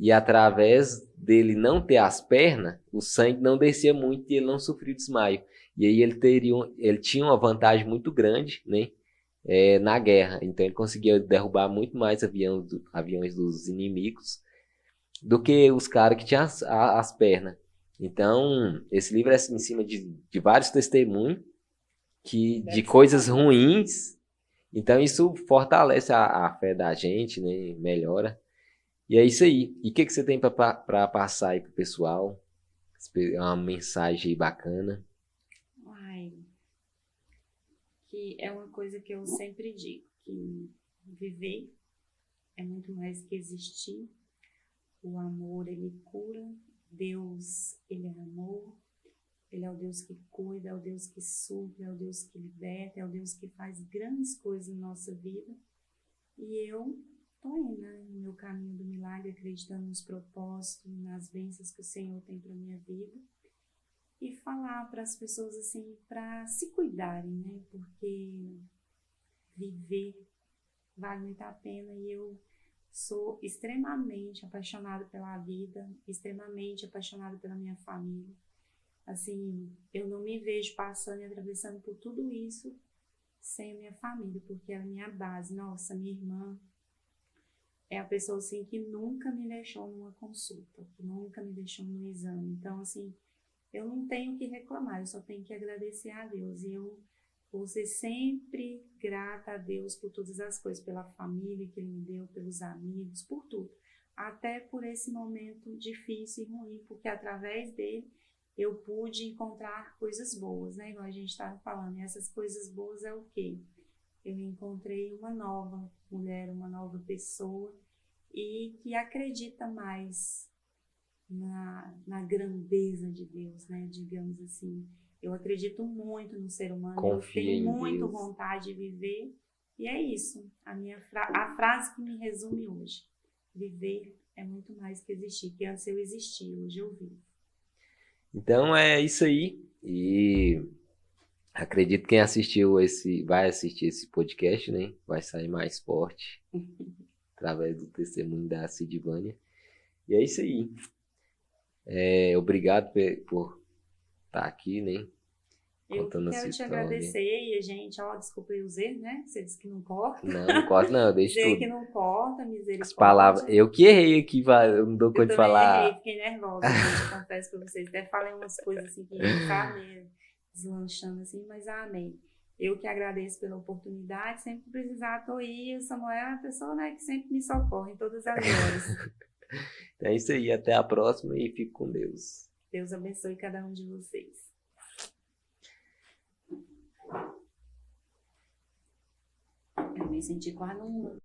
E através dele não ter as pernas, o sangue não descia muito e ele não sofria desmaio. E aí ele tinha uma vantagem muito grande, né, na guerra. Então ele conseguia derrubar muito mais aviões dos inimigos do que os caras que tinham as pernas. Então, esse livro é em cima de vários testemunhos de coisas ruins. Então isso fortalece a fé da gente, né, melhora. E é isso aí. E o que você tem para passar aí pro pessoal? Uma mensagem aí bacana. Ai, que é uma coisa que eu sempre digo, que viver é muito mais que existir. O amor, ele cura. Deus, ele é amor. Ele é o Deus que cuida, é o Deus que supre, é o Deus que liberta, é o Deus que faz grandes coisas na nossa vida. E eu estou indo, né, no meu caminho do milagre, acreditando nos propósitos, nas bênçãos que o Senhor tem para minha vida. E falar para as pessoas assim, para se cuidarem, né? Porque viver vale muito a pena e eu sou extremamente apaixonada pela vida, extremamente apaixonada pela minha família. Assim, eu não me vejo passando e atravessando por tudo isso sem a minha família, porque é a minha base. Nossa, minha irmã é a pessoa assim que nunca me deixou numa consulta, que nunca me deixou num exame. Então, assim, eu não tenho que reclamar, eu só tenho que agradecer a Deus. E eu vou ser sempre grata a Deus por todas as coisas, pela família que Ele me deu, pelos amigos, por tudo. Até por esse momento difícil e ruim, porque através dele eu pude encontrar coisas boas, né? Igual a gente estava falando. E essas coisas boas é o quê? Eu encontrei uma nova mulher, uma nova pessoa e que acredita mais na grandeza de Deus, né? Digamos assim. Eu acredito muito no ser humano, Confia eu tenho em muito Deus. vontade de viver. E é isso, a frase que me resume hoje. Viver é muito mais que existir, que antes eu existia, hoje eu vivo. Então é isso aí. E acredito que quem vai assistir esse podcast, né? Vai sair mais forte através do testemunho da Sidvânia. E é isso aí. Obrigado por estar aqui, né? Eu que Contando essa quero te história. agradecer e a gente, desculpa aí os erros, né? Você disse que não corta. Não corta não, deixa Dizer tudo. que não corta, As palavras, misericórdia. eu que errei aqui, eu não dou Eu conta de também errei, falar. fiquei nervosa, gente, confesso pra vocês. Até falei umas coisas assim que, sabe, deslanchando assim, mas amém. Eu que agradeço pela oportunidade, sempre que precisar, tô aí. O Samuel é a pessoa, né, que sempre me socorre em todas as horas. É isso aí, até a próxima e fique com Deus. Deus abençoe cada um de vocês. Eu me senti quase num